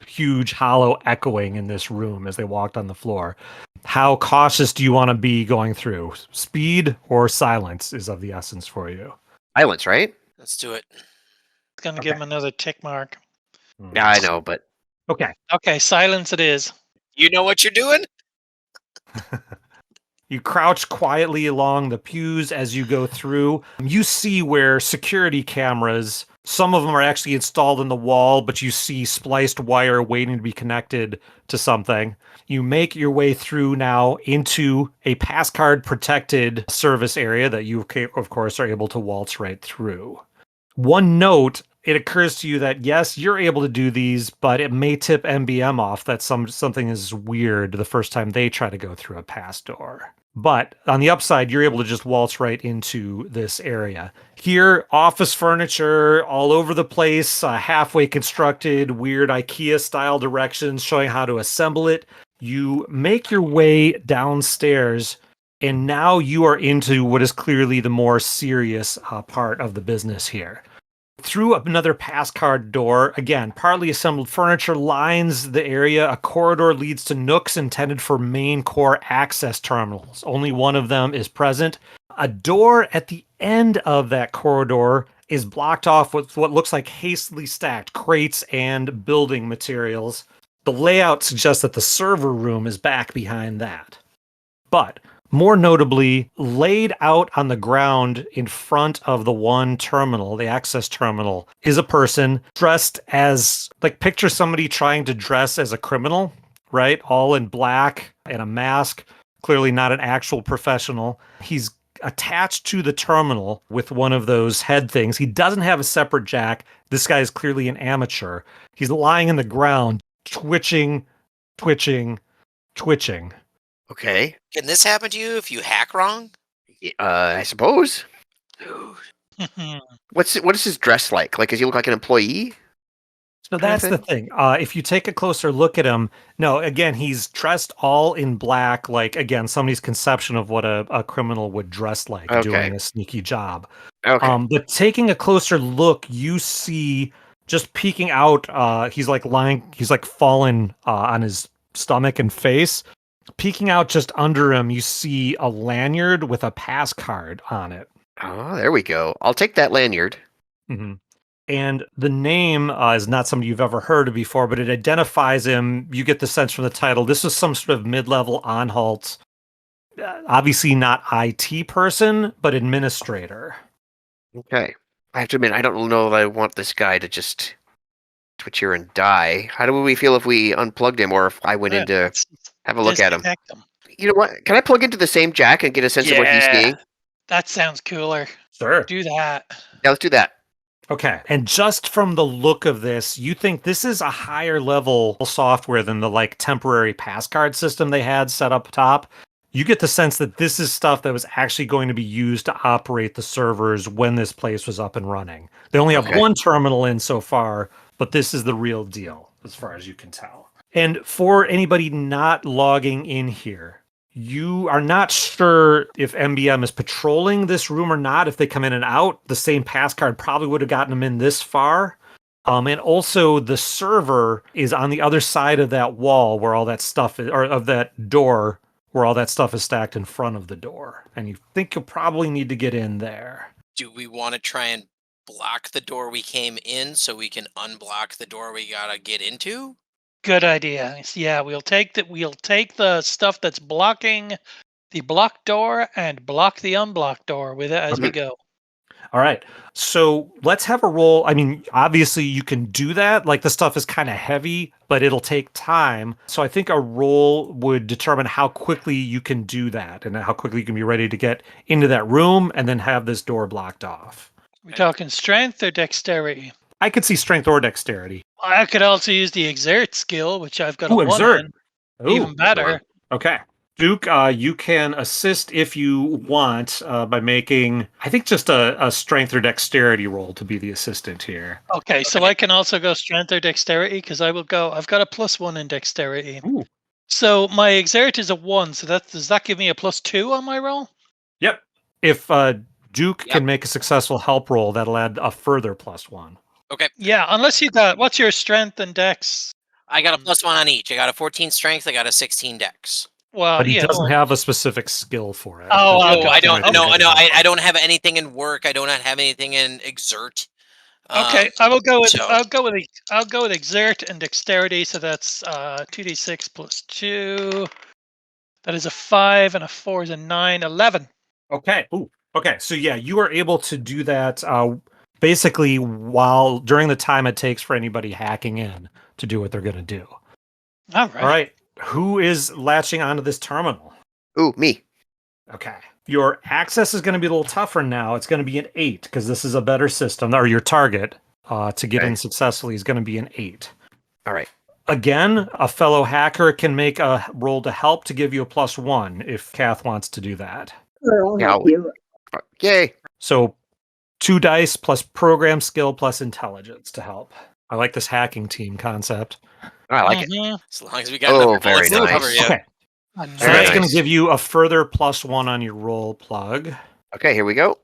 huge hollow echoing in this room as they walked on the floor. How cautious do you want to be going through? Speed or silence is of the essence for you. Silence, right? Let's do it. It's gonna give him another tick mark. Yeah, I know, but Okay. Okay, silence it is. You know what you're doing? You crouch quietly along the pews as you go through. You see where security cameras, some of them are actually installed in the wall, but you see spliced wire waiting to be connected to something. You make your way through now into a passcard protected service area that you, of course, are able to waltz right through. One note, it occurs to you that, yes, you're able to do these, but it may tip MBM off that something is weird the first time they try to go through a pass door. But on the upside, you're able to just waltz right into this area. Here, office furniture all over the place, halfway constructed, weird IKEA-style directions showing how to assemble it. You make your way downstairs, and now you are into what is clearly the more serious part of the business here. Through another pass card door, again, partly assembled furniture lines the area. A corridor leads to nooks intended for main core access terminals. Only one of them is present. A door at the end of that corridor is blocked off with what looks like hastily stacked crates and building materials. The layout suggests that the server room is back behind that. But more notably, laid out on the ground in front of the one terminal, the access terminal, is a person dressed as, like, picture somebody trying to dress as a criminal, right? All in black and a mask, clearly not an actual professional. He's attached to the terminal with one of those head things. He doesn't have a separate jack. This guy is clearly an amateur. He's lying on the ground, twitching. Okay. Can this happen to you if you hack wrong? I suppose. Mhm. What is his dress like? Like, does he look like an employee? So that's the thing. If you take a closer look at him, no, again, he's dressed all in black, like, again, somebody's conception of what a criminal would dress like doing a sneaky job. Okay. But taking a closer look, you see just peeking out, he's like fallen on his stomach and face. Peeking out just under him, you see a lanyard with a pass card on it. Oh, there we go. I'll take that lanyard. Mm-hmm. And the name is not somebody you've ever heard of before, but it identifies him. You get the sense from the title. This is some sort of mid-level on-halt, obviously not IT person, but administrator. Okay. I have to admit, I don't know that I want this guy to just twitch here and die. How do we feel if we unplugged him, or if I went in to Let's have a look at him? disconnect them. You know what? Can I plug into the same jack and get a sense of what he's seeing? That sounds cooler. Sure. Do that. Yeah, let's do that. Okay. And just from the look of this, you think this is a higher level software than the like temporary pass card system they had set up top. You get the sense that this is stuff that was actually going to be used to operate the servers when this place was up and running. They only have one terminal in so far, but this is the real deal as far as you can tell. And for anybody not logging in here, you are not sure if MBM is patrolling this room or not. If they come in and out, the same pass card probably would have gotten them in this far. And also the server is on the other side of that wall where all that stuff is, or of that door where all that stuff is stacked in front of the door. And you think you'll probably need to get in there. Do we want to try and block the door we came in so we can unblock the door we gotta get into? Good idea. Yeah, we'll take the stuff that's blocking the blocked door and block the unblocked door with it as we go. All right. So let's have a roll. I mean, obviously you can do that. Like, the stuff is kind of heavy, but it'll take time. So I think a roll would determine how quickly you can do that and how quickly you can be ready to get into that room and then have this door blocked off. We're talking strength or dexterity? I could see strength or dexterity. I could also use the exert skill, which I've got a Ooh, 1 exert. in. Even better. Okay. Duke, you can assist if you want by making, I think, just a strength or dexterity roll to be the assistant here. Okay, so I can also go strength or dexterity because I've got a +1 in dexterity. Ooh. So my exert is a 1, so does that give me a +2 on my roll? Yep. If Duke can make a successful help roll, that'll add a further +1. Okay. Yeah, unless you got, what's your strength and dex? I got a +1 on each. I got a 14 strength. I got a 16 dex. Well, But he doesn't well, have a specific skill for it. Oh, No, okay. I don't. Okay. No, I don't have anything in work. I don't have anything in exert. Okay, I'll go with so- exert and dexterity. So that's 2d6 plus 2. That is a 5 and a 4 is a 9, 11. Okay. Ooh. Okay. So yeah, you are able to do that basically during the time it takes for anybody hacking in to do what they're going to do. All right. All right. Who is latching onto this terminal? Ooh, me. Okay. Your access is going to be a little tougher now. It's going to be an 8 because this is a better system, or your target to get in successfully is going to be an 8. All right. Again, a fellow hacker can make a roll to help to give you a +1 if Kath wants to do that. Sure, I'll Yeah, help you. Yay. So 2 dice plus program skill plus intelligence to help. I like this hacking team concept. I like it. Mhm. As long as we got Oh, enough bullets very to cover nice. you. Okay, so Very that's going nice. to give you a further +1 on your roll, Plug. Okay, here we go.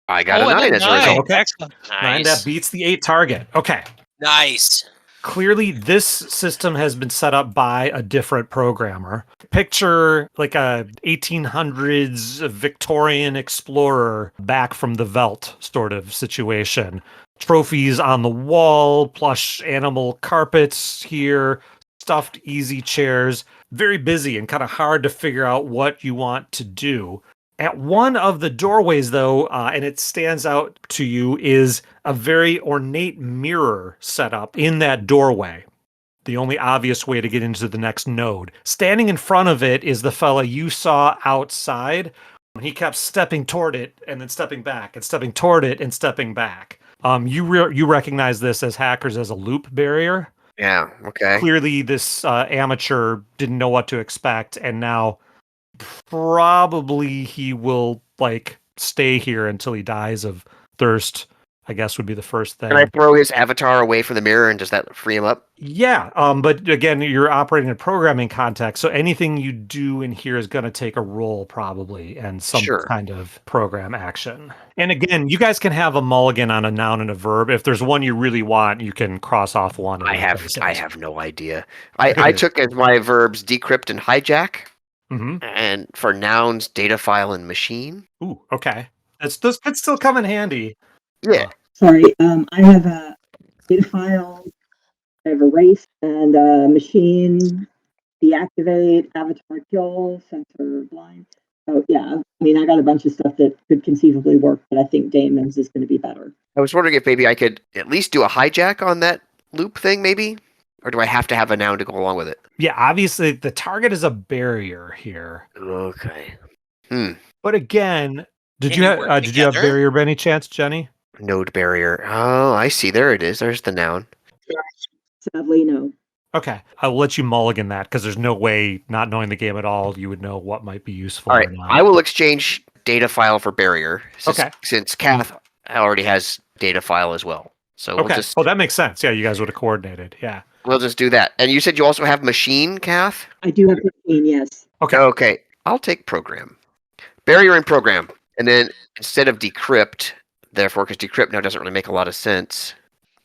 I got a and 9 as a result. Okay. Excellent. 9, that beats the 8 target. Okay. Nice. Clearly, this system has been set up by a different programmer. Picture like a 1800s Victorian explorer back from the veldt sort of situation. Trophies on the wall, plush animal carpets here, stuffed easy chairs. Very busy and kind of hard to figure out what you want to do. At one of the doorways, though, and it stands out to you, is a very ornate mirror set up in that doorway. The only obvious way to get into the next node. Standing in front of it is the fella you saw outside. He kept stepping toward it and then stepping back and stepping toward it and stepping back. You recognize this as hackers as a loop barrier. Yeah, okay. Clearly, this amateur didn't know what to expect, and now probably he will stay here until he dies of thirst, I guess would be the first thing. Can I throw his avatar away from the mirror and does that free him up? Yeah, but again, you're operating in a programming context, so anything you do in here is going to take a roll probably and some Sure. kind of program action. And again, you guys can have a mulligan on a noun and a verb. If there's one you really want, you can cross off one. And I replace it. have no idea. I took as my verbs decrypt and hijack, and for nouns, data file and machine. Ooh, okay. Those could still come in handy. Yeah. Sorry, I have a data file, I have erase, and machine, deactivate, avatar kill, sensor blind. So yeah, I mean, I got a bunch of stuff that could conceivably work, but I think Damon's is going to be better. I was wondering if maybe I could at least do a hijack on that loop thing, maybe? Or do I have to have a noun to go along with it? Yeah, obviously the target is a barrier here. Okay. But again, did Can you you have work did you have together? barrier by any chance, Jenny? Node barrier. Oh, I see. There it is. There's the noun. Sadly, no. Okay, I'll let you mulligan that because there's no way, not knowing the game at all, you would know what might be useful. All right. or not. I will exchange data file for barrier. Okay. Since Kath already has data file as well. So Okay. Oh, that makes sense. Yeah, you guys would have coordinated. Yeah. we'll just do that. And you said you also have machine, Kath? I do have 15, yes. Okay. Okay. I'll take program. Barrier and program. And then instead of decrypt, therefore, because decrypt now doesn't really make a lot of sense,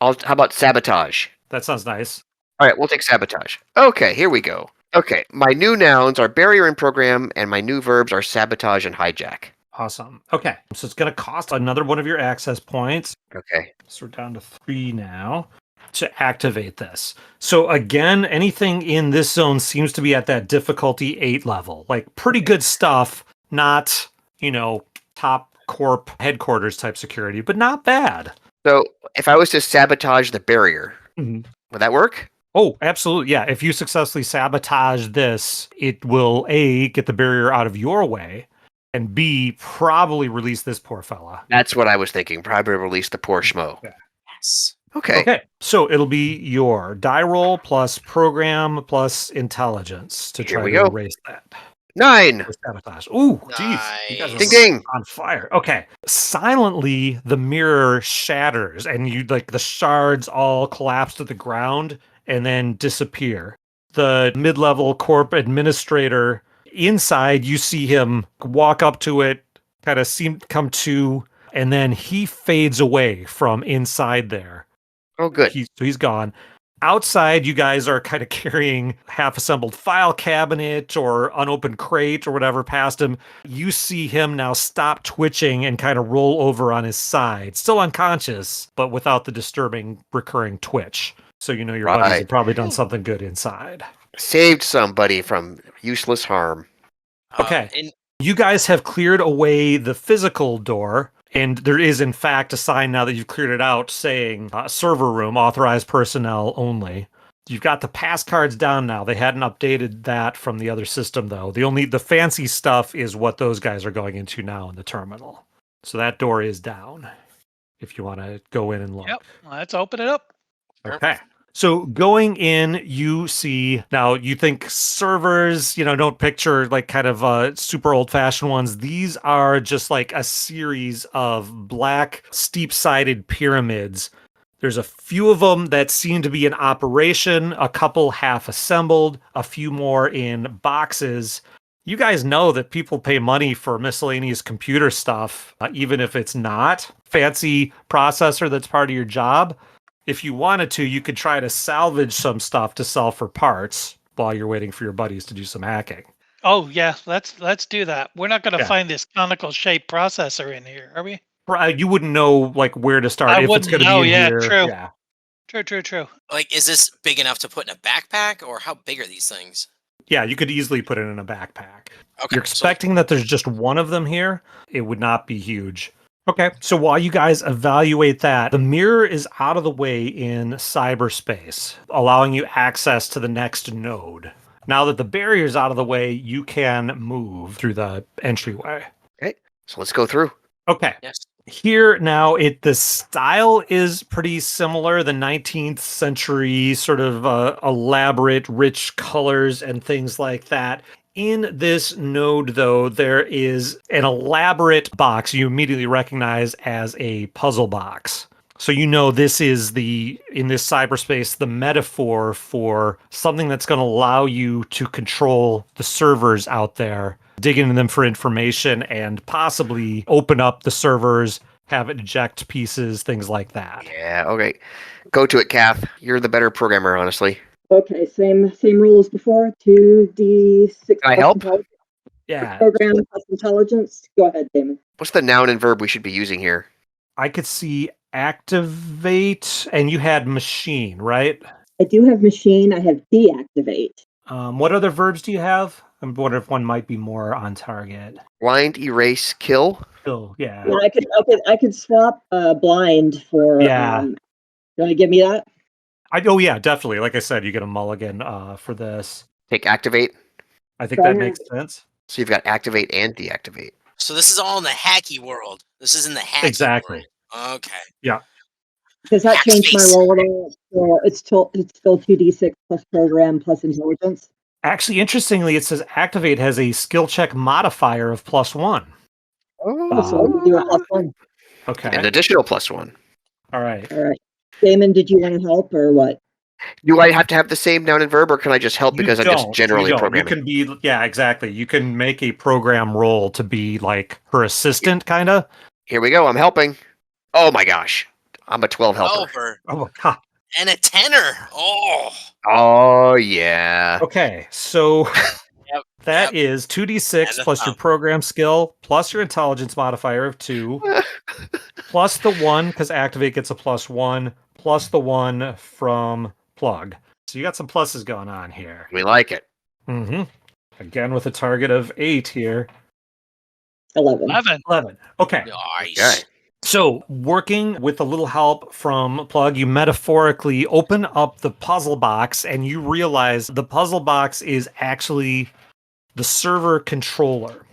how about sabotage? That sounds nice. All right, we'll take sabotage. Okay, here we go. Okay, my new nouns are barrier and program, and my new verbs are sabotage and hijack. Awesome. Okay, so it's going to cost another one of your access points. Okay. So we're down to 3 now to activate this. So again, anything in this zone seems to be at that difficulty 8 level. Like pretty good stuff, not, top corp headquarters type security, but not bad. So if I was to sabotage the barrier, Mhm. would that work? Oh, absolutely. Yeah. If you successfully sabotage this, it will A, get the barrier out of your way, and B, probably release this poor fella. That's what I was thinking. Probably release the poor schmo. Yes. Okay. Okay. So it'll be your die roll plus program plus intelligence to Here try we to go. erase that. 9. With sabotage. Ooh, geez. You guys are Ding, ding. on fire. Okay. Silently, the mirror shatters and the shards all collapse to the ground and then disappear. The mid-level corp administrator inside, you see him walk up to it, kind of come to, and then he fades away from inside there. Oh, good. So he's gone. Outside, you guys are kind of carrying half-assembled file cabinet or unopened crate or whatever past him. You see him now stop twitching and kind of roll over on his side. Still unconscious, but without the disturbing recurring twitch. So you know your buddies Right. have probably done something good inside. Saved somebody from useless harm. Okay. And You guys have cleared away the physical door, and there is, in fact, a sign now that you've cleared it out saying server room, authorized personnel only. You've got the pass cards down now. They hadn't updated that from the other system, though. The fancy stuff is what those guys are going into now in the terminal. So that door is down if you want to go in and look. Yep. Let's open it up. Okay. So going in, you see, now you think servers, don't picture like kind of super old fashioned ones. These are just like a series of black steep sided pyramids. There's a few of them that seem to be in operation, a couple half assembled, a few more in boxes. You guys know that people pay money for miscellaneous computer stuff, even if it's not fancy processor that's part of your job. If you wanted to, you could try to salvage some stuff to sell for parts while you're waiting for your buddies to do some hacking. Oh yeah, let's do that. We're not going to Yeah. find this conical shaped processor in here, are we? You wouldn't know like where to start I if it's wouldn't going to be know. in Yeah, here. true. Yeah. True. Like, is this big enough to put in a backpack, or how big are these things? Yeah, you could easily put it in a backpack. Okay, You're expecting that there's just one of them here. It would not be huge. Okay, so while you guys evaluate that, the mirror is out of the way in cyberspace, allowing you access to the next node. Now that the barrier's out of the way, you can move through the entryway. Okay, so let's go through. Okay. Yes. Here now, the style is pretty similar. The 19th century sort of elaborate, rich colors and things like that. In this node, though, there is an elaborate box you immediately recognize as a puzzle box. So this is in this cyberspace, the metaphor for something that's going to allow you to control the servers out there, dig into them for information, and possibly open up the servers, have it eject pieces, things like that. Yeah, okay. Go to it, Kath. You're the better programmer, honestly. Okay, same rule as before. 2d6 Can I help? Yeah. Program plus intelligence. Go ahead, Damon. What's the noun and verb we should be using here? I could see activate, and you had machine, right? I do have machine. I have deactivate. What other verbs do you have? I'm wondering if one might be more on target. Blind, erase, kill. Oh, yeah. Well, I could swap blind for. Yeah. You want to give me that? Oh, yeah, definitely. Like I said, you get a mulligan for this. Take activate. I think that makes sense. So you've got activate and deactivate. So this is all in the hacky world. This is in the hacky Exactly. world. Okay. Yeah. Does that change my Backspace. role at all? It's still 2d6 plus program plus intelligence. Actually, interestingly, it says activate has a skill check modifier of +1. Oh, so I can do a plus one. Okay. An additional +1. All right. All right. Damon, did you want to help or what? Do I have to have the same noun and verb, or can I just help because I'm just You generally don't. programming? You can be, yeah, exactly. You can make a program role to be like her assistant, kind of. Here we go. I'm helping. Oh my gosh. I'm a 12 helper. Over. Oh, my God. And a tenor. Oh. Oh, yeah. Okay, so Yep, that yep. is 2d6 And a plus your thumb. program skill, plus your intelligence modifier of 2, plus the 1, because activate gets a +1, plus the 1 from plug. So you got some pluses going on here. We like it. Mm-hmm. Again, with a target of 8 here. 11. 11. Okay. Nice. Okay. So, working with a little help from Plug, you metaphorically open up the puzzle box and you realize the puzzle box is actually the server controller.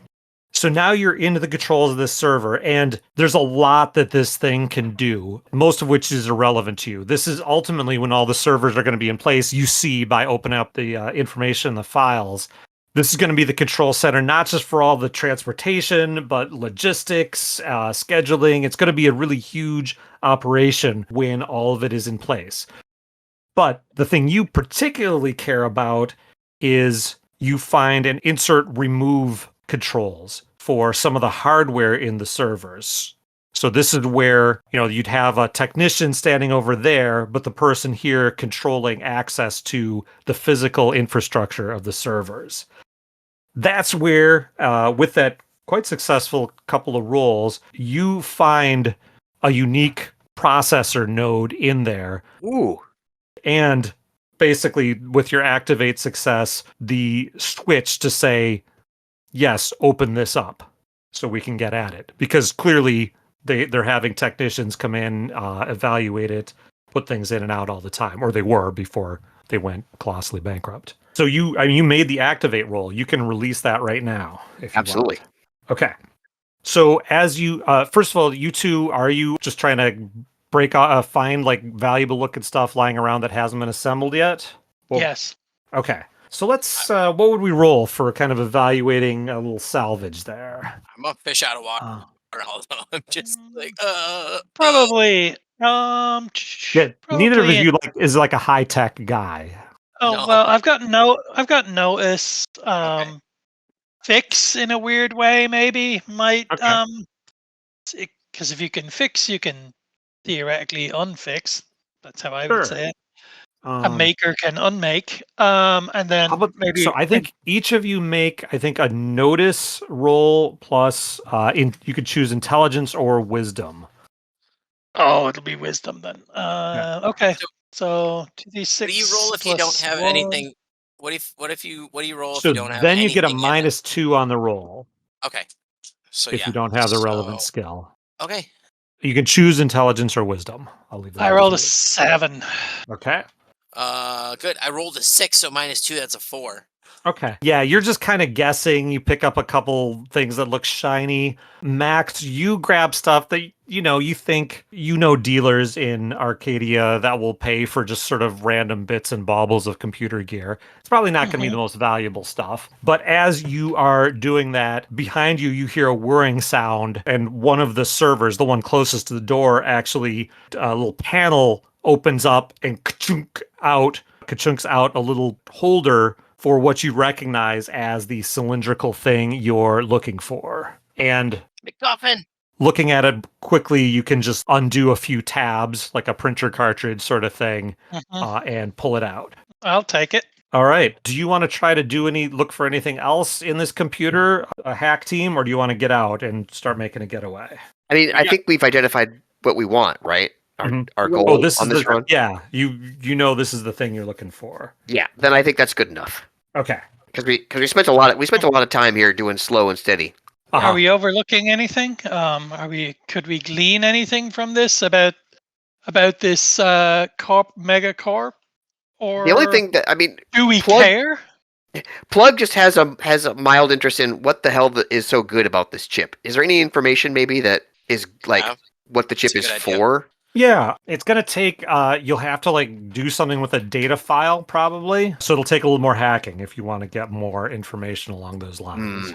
So now you're into the controls of this server, and there's a lot that this thing can do, most of which is irrelevant to you. This is ultimately when all the servers are going to be in place, you see by opening up the information, the files. This is going to be the control center, not just for all the transportation, but logistics, scheduling. It's going to be a really huge operation when all of it is in place. But the thing you particularly care about is you find and insert remove controls for some of the hardware in the servers. So this is where, you'd have a technician standing over there, but the person here controlling access to the physical infrastructure of the servers. That's where, with that quite successful couple of roles, you find a unique processor node in there. Ooh. And basically, with your activate success, the switch to say, yes, open this up so we can get at it. Because clearly, they're having technicians come in, evaluate it, put things in and out all the time. Or they were before they went colossally bankrupt. So you made the activate roll. You can release that right now. If you Absolutely. want. Okay. So as you, first of all, you two, are you just trying to find like valuable looking stuff lying around that hasn't been assembled yet? Well, Yes. Okay. So let's, what would we roll for kind of evaluating a little salvage there? I'm a fish out of water, Uh, although I'm just like, Probably. yeah, neither of Probably you in. is like a high tech guy. Oh No. well, I've got notice. Okay. Fix in a weird way maybe might Okay. because if you can fix, you can theoretically unfix. That's how I would Sure. say it. A maker can unmake. And then How about, so maybe I think each of you make, I think, a notice roll plus, you could choose intelligence or wisdom. oh, it'll be wisdom then. Yeah. Okay. So So 2d6 what do you roll if you don't plus have 1. anything? What do you roll if So you don't have then you get a anything in it? -2 on the roll Okay. So if yeah. you don't have the relevant So skill. okay. You can choose intelligence or wisdom. I'll leave that I up rolled to a you. 7. Okay. Good. I rolled a 6, so -2. That's a 4. Okay. Yeah, you're just kind of guessing. You pick up a couple things that look shiny. Max, you grab stuff that you think dealers in Arcadia that will pay for just sort of random bits and baubles of computer gear. It's probably not going to be the most valuable stuff. But as you are doing that, behind you, you hear a whirring sound, and one of the servers, the one closest to the door, actually a little panel opens up and ka-chunks out a little holder for what you recognize as the cylindrical thing you're looking for. And McGuffin. looking at it quickly, you can just undo a few tabs, like a printer cartridge sort of thing, and pull it out. I'll take it. All right. Do you want to try to look for anything else in this computer, a hack team, or do you want to get out and start making a getaway? I mean, I think we've identified what we want, right? Our goal Oh, this on is this run. Yeah, this is the thing you're looking for. Yeah, then I think that's good enough. Okay. Because we spent a lot of time here doing slow and steady. Uh-huh. Are we overlooking anything? Could we glean anything from this about this mega corp? Or The only thing that do we Plug- care? Plug just has a mild interest in what the hell is so good about this chip. Is there any information maybe that is like what the chip That's is a good idea. for? Yeah, it's going to take, you'll have to like do something with a data file probably. So it'll take a little more hacking if you want to get more information along those lines.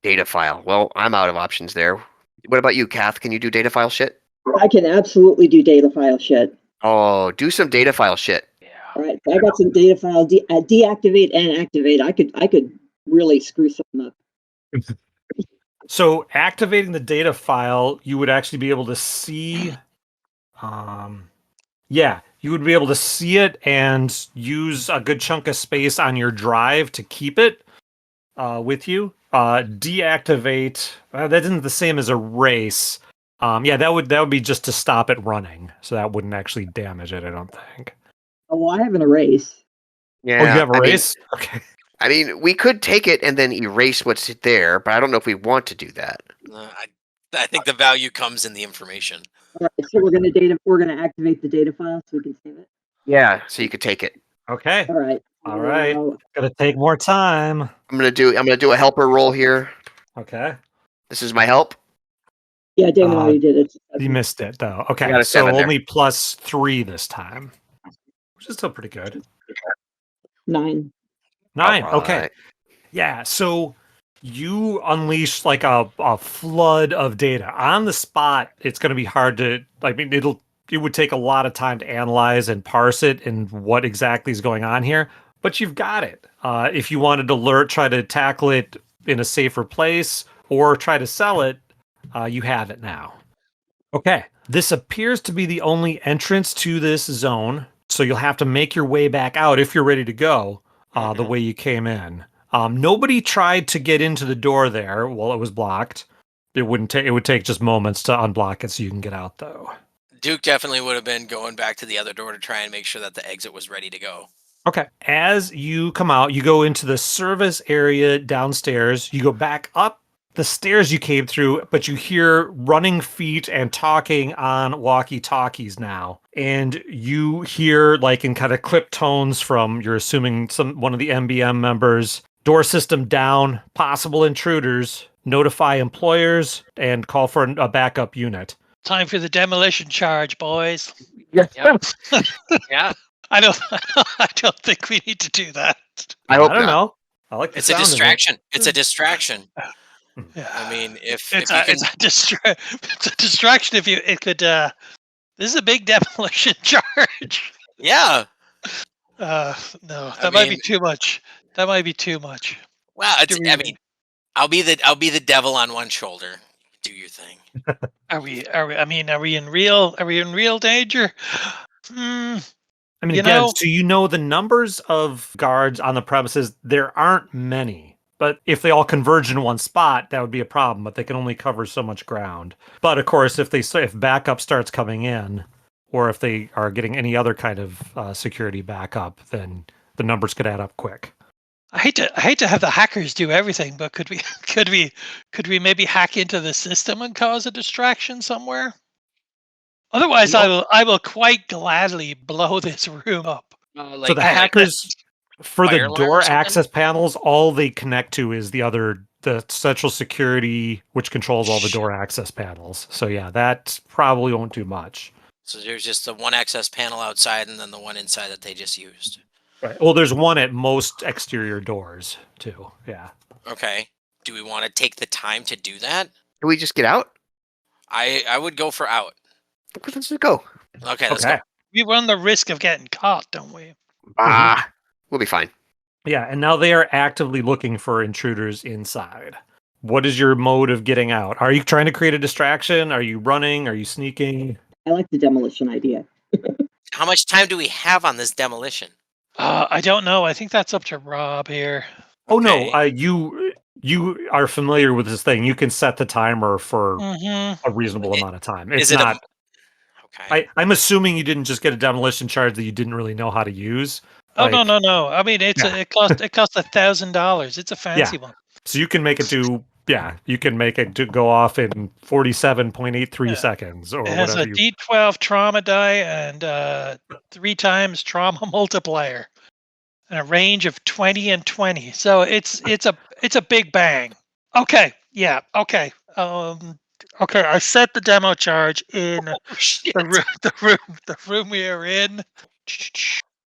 Data file. Well, I'm out of options there. What about you, Kath? Can you do data file shit? I can absolutely do data file shit. Oh, do some data file shit. All right, I got some data file deactivate and activate. I could really screw something up. So activating the data file, you would actually be able to see, you would be able to see it and use a good chunk of space on your drive to keep it with you. Deactivate, that isn't the same as erase. That would be just to stop it running. So that wouldn't actually damage it, I don't think. Oh, well, I have an erase. Yeah, Oh, you have erase? Okay. I mean, we could take it and then erase what's there, but I don't know if we want to do that. I think the value comes in the information. All right, so we're gonna activate the data file so we can save it. Yeah, so you could take it. Okay. All right. Gonna take more time. I'm gonna do a helper roll here. Okay. This is my help. Yeah, Damon already did it. You missed it though. I got Okay, a so 7 there. only +3 this time, which is still pretty good. 9. 9. All Okay. right. Yeah. So you unleash like a flood of data on the spot. It's going to be hard to. I mean, it would take a lot of time to analyze and parse it and what exactly is going on here. But you've got it. If you wanted to try to tackle it in a safer place or try to sell it, you have it now. Okay. This appears to be the only entrance to this zone. So you'll have to make your way back out if you're ready to go the way you came in. Nobody tried to get into the door there while it was blocked. It would take just moments to unblock it so you can get out though. Duke definitely would have been going back to the other door to try and make sure that the exit was ready to go. Okay. As you come out, you go into the service area downstairs. You go back up the stairs you came through, but you hear running feet and talking on walkie-talkies now. And you hear, like in kind of clipped tones from, you're assuming one of the MBM members, door system down, possible intruders, notify employers, and call for a backup unit. Time for the demolition charge, boys. Yep. Yeah. I don't. I don't think we need to do that. I hope don't not. know. I like the It's a sound of it. distraction. It's a distraction. Yeah. I mean, if It's you a, can, it's a distraction. If you, it could. This is a big demolition charge. yeah. No, I that might be mean- too much. That might be too much. Well, it's. Do we- I mean, I'll be the devil on one shoulder. Do your thing. Are we? I mean, are we in real? Are we in real danger? I mean, You again, know- so you know the numbers of guards on the premises, there aren't many. But if they all converge in one spot, that would be a problem, but they can only cover so much ground. But of course, if backup starts coming in, or if they are getting any other kind of security backup, then the numbers could add up quick. I hate to have the hackers do everything, but could we maybe hack into the system and cause a distraction somewhere? Otherwise, I will quite gladly blow this room up. So the hackers, for fire the alarm door or something? access panels, all they connect to is the central security, which controls all the door access panels. So yeah, that probably won't do much. So there's just the one access panel outside, and then the one inside that they just used. Right. Well, there's one at most exterior doors too. Yeah. Okay. Do we want to take the time to do that? Can we just get out? I would go for out. Let's just go. Okay. Let's go. Okay. We run the risk of getting caught, don't we? Ah, we'll be fine. Yeah, and now they are actively looking for intruders inside. What is your mode of getting out? Are you trying to create a distraction? Are you running? Are you sneaking? I like the demolition idea. How much time do we have on this demolition? I don't know. I think that's up to Rob here. Oh no, Okay. you are familiar with this thing. You can set the timer for Mm-hmm. a reasonable amount of time. It's Is it not. Okay. I'm assuming you didn't just get a demolition charge that you didn't really know how to use. Oh Like, no! I mean, it cost $1,000. It's a fancy one. So you can make it do. Yeah, you can make it to go off in 47.83 Yeah. seconds or It has a whatever. D12 trauma die and 3 times trauma multiplier, and a range of 20 and 20. So it's a big bang. Okay, yeah, okay. Okay, I set the demo charge in the room we are in.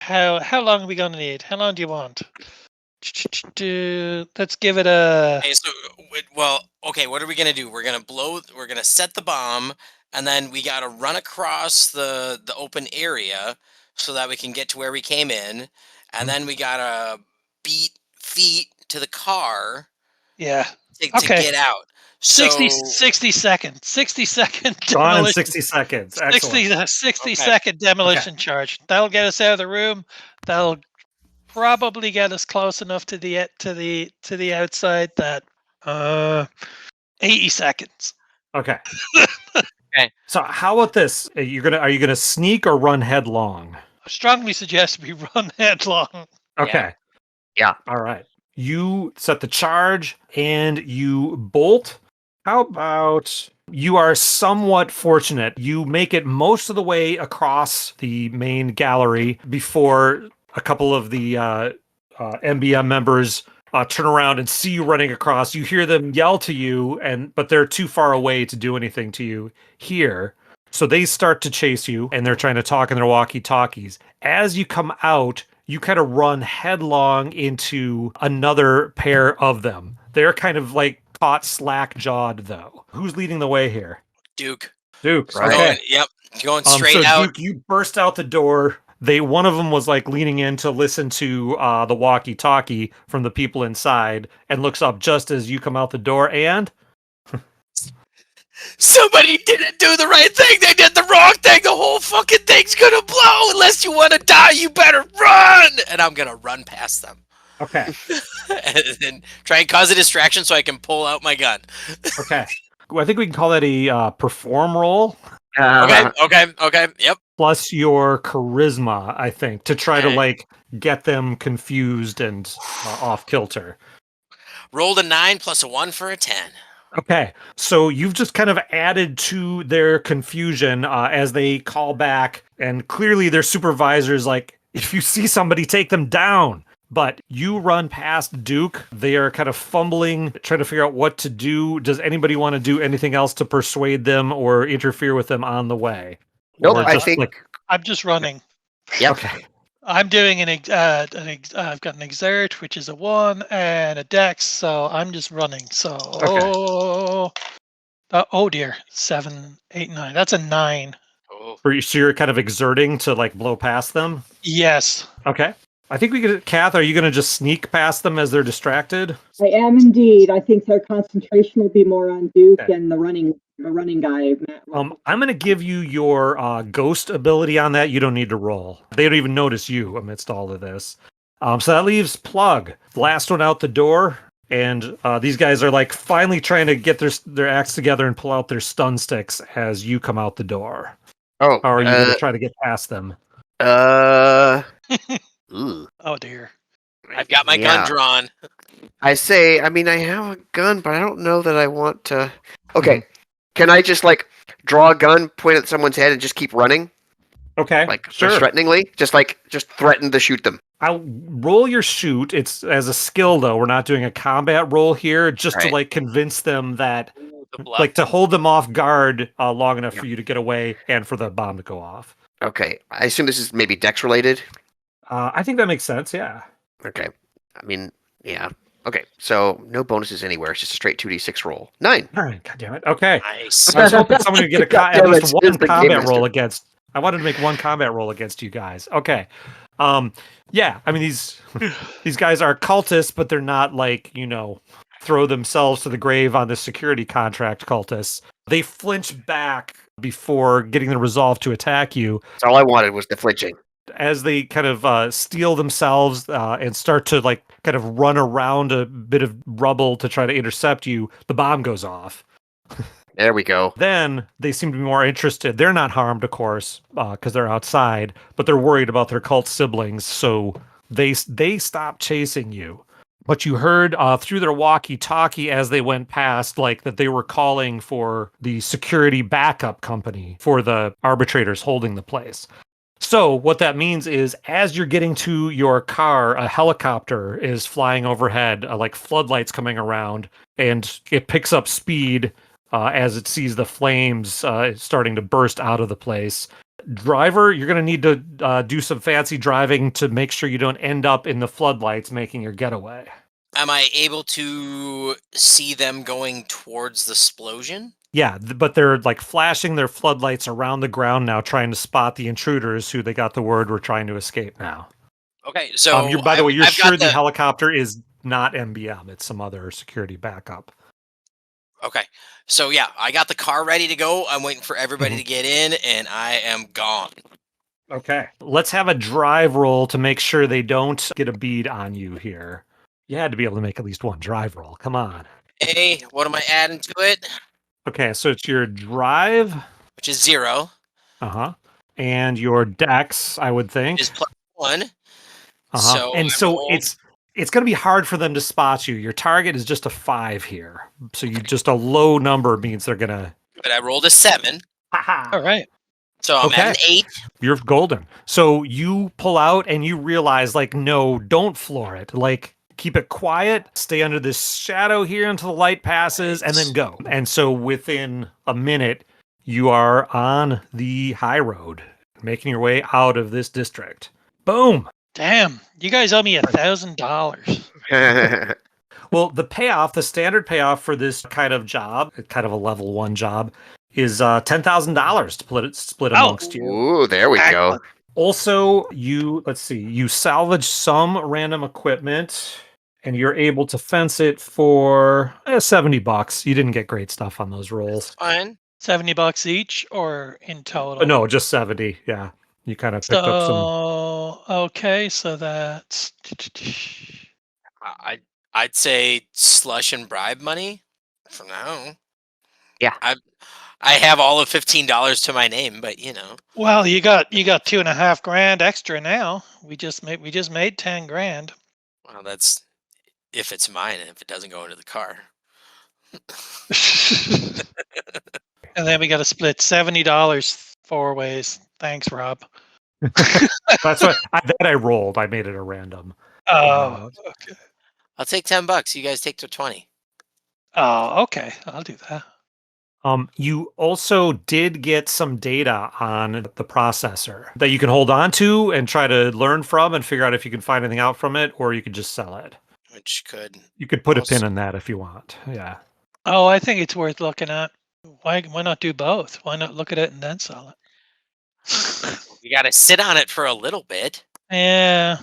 How long are we gonna need? How long do you want? Let's give it a. Okay, so okay. What are we gonna do? We're gonna set the bomb, and then we gotta run across the open area so that we can get to where we came in, and then we gotta beat feet to the car Yeah. to Okay. get out. So 60 seconds. 60 second Gone in demolition. 60 seconds. Excellent. 60 Okay. second demolition charge. That'll get us out of the room. That'll probably get us close enough to the outside that 80 seconds. Okay. Okay. So how about this? Are you gonna sneak or run headlong? I strongly suggest we run headlong. Okay. Yeah. All right. You set the charge and you bolt. How about you are somewhat fortunate? You make it most of the way across the main gallery before a couple of the MBM members turn around and see you running across. You hear them yell to you, but they're too far away to do anything to you here. So they start to chase you, and they're trying to talk in their walkie-talkies. As you come out, you kind of run headlong into another pair of them. They're kind of like caught slack-jawed, though. Who's leading the way here? Duke. Duke. Right. Okay. Going straight so out. Duke, you burst out the door. One of them was like leaning in to listen to the walkie-talkie from the people inside, and looks up just as you come out the door. And Somebody didn't do the right thing. They did the wrong thing. The whole fucking thing's gonna blow. Unless you want to die, you better run. And I'm gonna run past them. okay, And then try and cause a distraction so I can pull out my gun. okay. I think we can call that a perform roll Okay. Yep. plus your charisma. I think to try to Okay. like get them confused and off kilter. Rolled a 9 plus a 1 for a 10. Okay, so you've just kind of added to their confusion as they call back, and clearly their supervisor's like, if you see somebody, take them down. But you run past Duke. They are kind of fumbling, trying to figure out what to do. Does anybody want to do anything else to persuade them or interfere with them on the way? Nope, Or I just think. I'm just running. Yep. Okay. I'm doing I've got an exert, which is a 1, and a dex, so I'm just running. So, oh dear, 7, 8, 9. That's a 9. Oh. So you're kind of exerting to like blow past them? Yes. Okay. I think we could, Kath, are you going to just sneak past them as they're distracted? I am indeed. I think their concentration will be more on Duke Okay. and the running guy. Matt. I'm going to give you your ghost ability on that. You don't need to roll. They don't even notice you amidst all of this. So that leaves Plug, last one out the door. And these guys are like finally trying to get their acts together and pull out their stun sticks as you come out the door. Oh. How are you going to try to get past them? Ooh. Oh dear. I've got my gun drawn. I mean, I have a gun, but I don't know that I want to. Okay. Can I just like draw a gun, point at someone's head, and just keep running? Okay. Like sure. threateningly? Just threaten to shoot them. I'll roll your shoot. It's as a skill though. We're not doing a combat roll here, just to like convince them that like to hold them off guard long enough for you to get away and for the bomb to go off. Okay. I assume this is maybe dex related. I think that makes sense, yeah. Okay. I mean, yeah. Okay. So no bonuses anywhere. It's just a straight 2d6 roll. 9. All right, God damn it. Okay. Nice. I was hoping someone would get at least one combat master. roll against. I wanted to make one combat roll against you guys. Okay. Yeah, I mean these guys are cultists, but they're not like, throw themselves to the grave on the security contract cultists. They flinch back before getting the resolve to attack you. That's all I wanted was the flinching. As they kind of steel themselves and start to like kind of run around a bit of rubble to try to intercept you, the bomb goes off. There we go. Then they seem to be more interested. They're not harmed, of course, because they're outside, but they're worried about their cult siblings, so they stop chasing you. But you heard through their walkie-talkie as they went past, like that they were calling for the security backup company for the arbitrators holding the place. So what that means is as you're getting to your car, a helicopter is flying overhead, like floodlights coming around, and it picks up speed as it sees the flames starting to burst out of the place. Driver, you're going to need to do some fancy driving to make sure you don't end up in the floodlights making your getaway. Am I able to see them going towards the explosion? Yeah, but they're like flashing their floodlights around the ground now, trying to spot the intruders who they got the word were trying to escape now. Okay, so by the way, you're I've sure got the helicopter is not MBM. It's some other security backup. Okay, so yeah, I got the car ready to go. I'm waiting for everybody to get in, and I am gone. Okay, let's have a drive roll to make sure they don't get a bead on you here. You had to be able to make at least one drive roll. Come on. Hey, what am I adding to it? Okay, so it's your drive. Which is 0. Uh-huh. And your dex, I would think. Is +1. Uh-huh. So it's going to be hard for them to spot you. Your target is just a 5 here. So just a low number means they're going to... But I rolled a 7. All right. So I'm at an 8. You're golden. So you pull out and you realize, like, no, don't floor it. Like, keep it quiet, stay under this shadow here until the light passes, and then go. And so within a minute, you are on the high road, making your way out of this district. Boom! Damn, you guys owe me $1,000. Well, the standard payoff for this kind of job, kind of a level 1 job, is $10,000 to split amongst you. Ooh, there we go. Also, you salvage some random equipment, and you're able to fence it for $70. You didn't get great stuff on those rolls. Fine. $70 each, or in total? No, just 70. Yeah, you kind of picked up some. Okay, so that's. I'd say slush and bribe money for now. Yeah. I have all of $15 to my name, but Well, you got $2.5 grand extra now. We just made 10 grand. Well, that's if it's mine and if it doesn't go into the car. And then we got to split $70 4 ways. Thanks, Rob. That's what I rolled. I made it a random. Oh, okay. I'll take $10. You guys take the 20. Oh, okay. I'll do that. You also did get some data on the processor that you can hold on to and try to learn from and figure out if you can find anything out from it, or you could just sell it. Which could. You could put a Also- pin in that if you want. Yeah. Oh, I think it's worth looking at. Why not do both? Why not look at it and then sell it? You got to sit on it for a little bit. Yeah.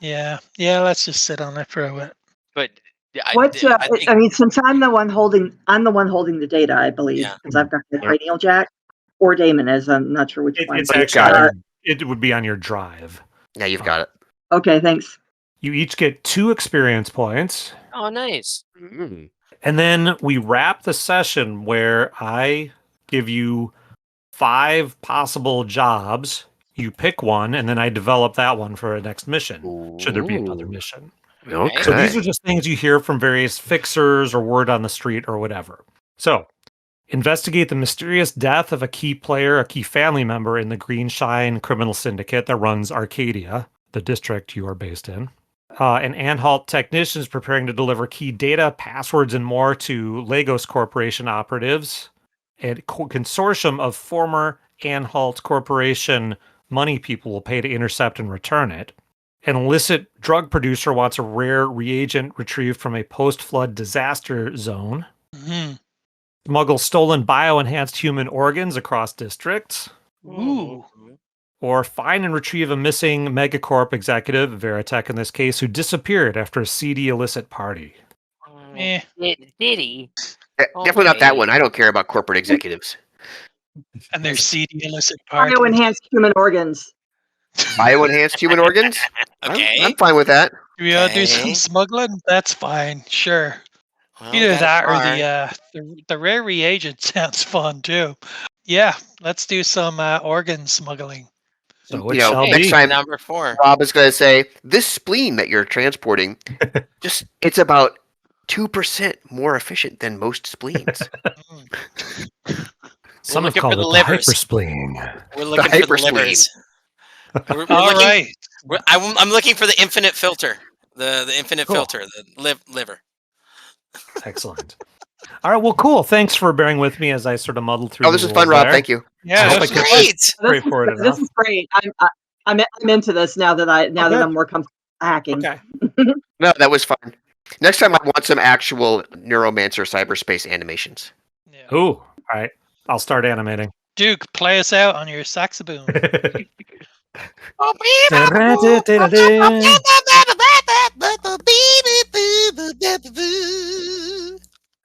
Let's just sit on it for a bit. But What? I think I mean, since I'm the one holding the data, I believe, Yeah. because I've got the Yeah. cranial jack, or Damon is. I'm not sure which one. It's You've actually, got it. it would be on your drive. Yeah, you've got it. Okay, thanks. You each get 2 experience points. Oh, nice. Mm. And then we wrap the session where I give you 5 possible jobs. You pick one, and then I develop that one for a next mission, should there be another Ooh. mission. Okay. So these are just things you hear from various fixers or word on the street or whatever. So, investigate the mysterious death of a key player, a key family member in the Green Shine criminal syndicate that runs Arcadia, the district you are based in. An Anhalt technician is preparing to deliver key data, passwords, and more to Lagos Corporation operatives. A consortium of former Anhalt Corporation money people will pay to intercept and return it. An illicit drug producer wants a rare reagent retrieved from a post-flood disaster zone. Hmm. Smuggle stolen bio-enhanced human organs across districts. Ooh. Or find and retrieve a missing Megacorp executive, Veritech in this case, who disappeared after a seedy illicit party. Eh. Did he? Definitely not that Okay. one. I don't care about corporate executives. And their seedy illicit party. Bioenhanced human organs. Bioenhanced human organs? Okay. I'm fine with that. We ought to do some Okay. smuggling? That's fine. Sure. Well, Either got a that or car. the rare reagent sounds fun too. Yeah, let's do some organ smuggling. So You it know, shall next be. time Number 4. Rob is going to say, this spleen that you're transporting, it's about 2% more efficient than most spleens. Mm. Some have looking for called the it the livers. hyperspleen. We're looking for the hyperspleen. livers. We're All looking. right. I'm looking for the infinite filter. The infinite Cool. filter. The liver. Excellent. All right, well, cool. Thanks for bearing with me as I sort of muddled through. Oh, this the is fun, rules Rob. there. Thank you. Yeah, I hope this I is kept Great. This straightforward is, enough. this is great. I'm into this now that good. I'm more comfortable hacking. Okay. No, that was fun. Next time I want some actual Neuromancer cyberspace animations. Yeah. Ooh, all right. I'll start animating. Duke, play us out on your saxaboom.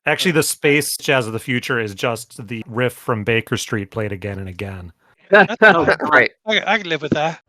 Actually, the space jazz of the future is just the riff from Baker Street played again and again. Oh, God. Right. I can live with that.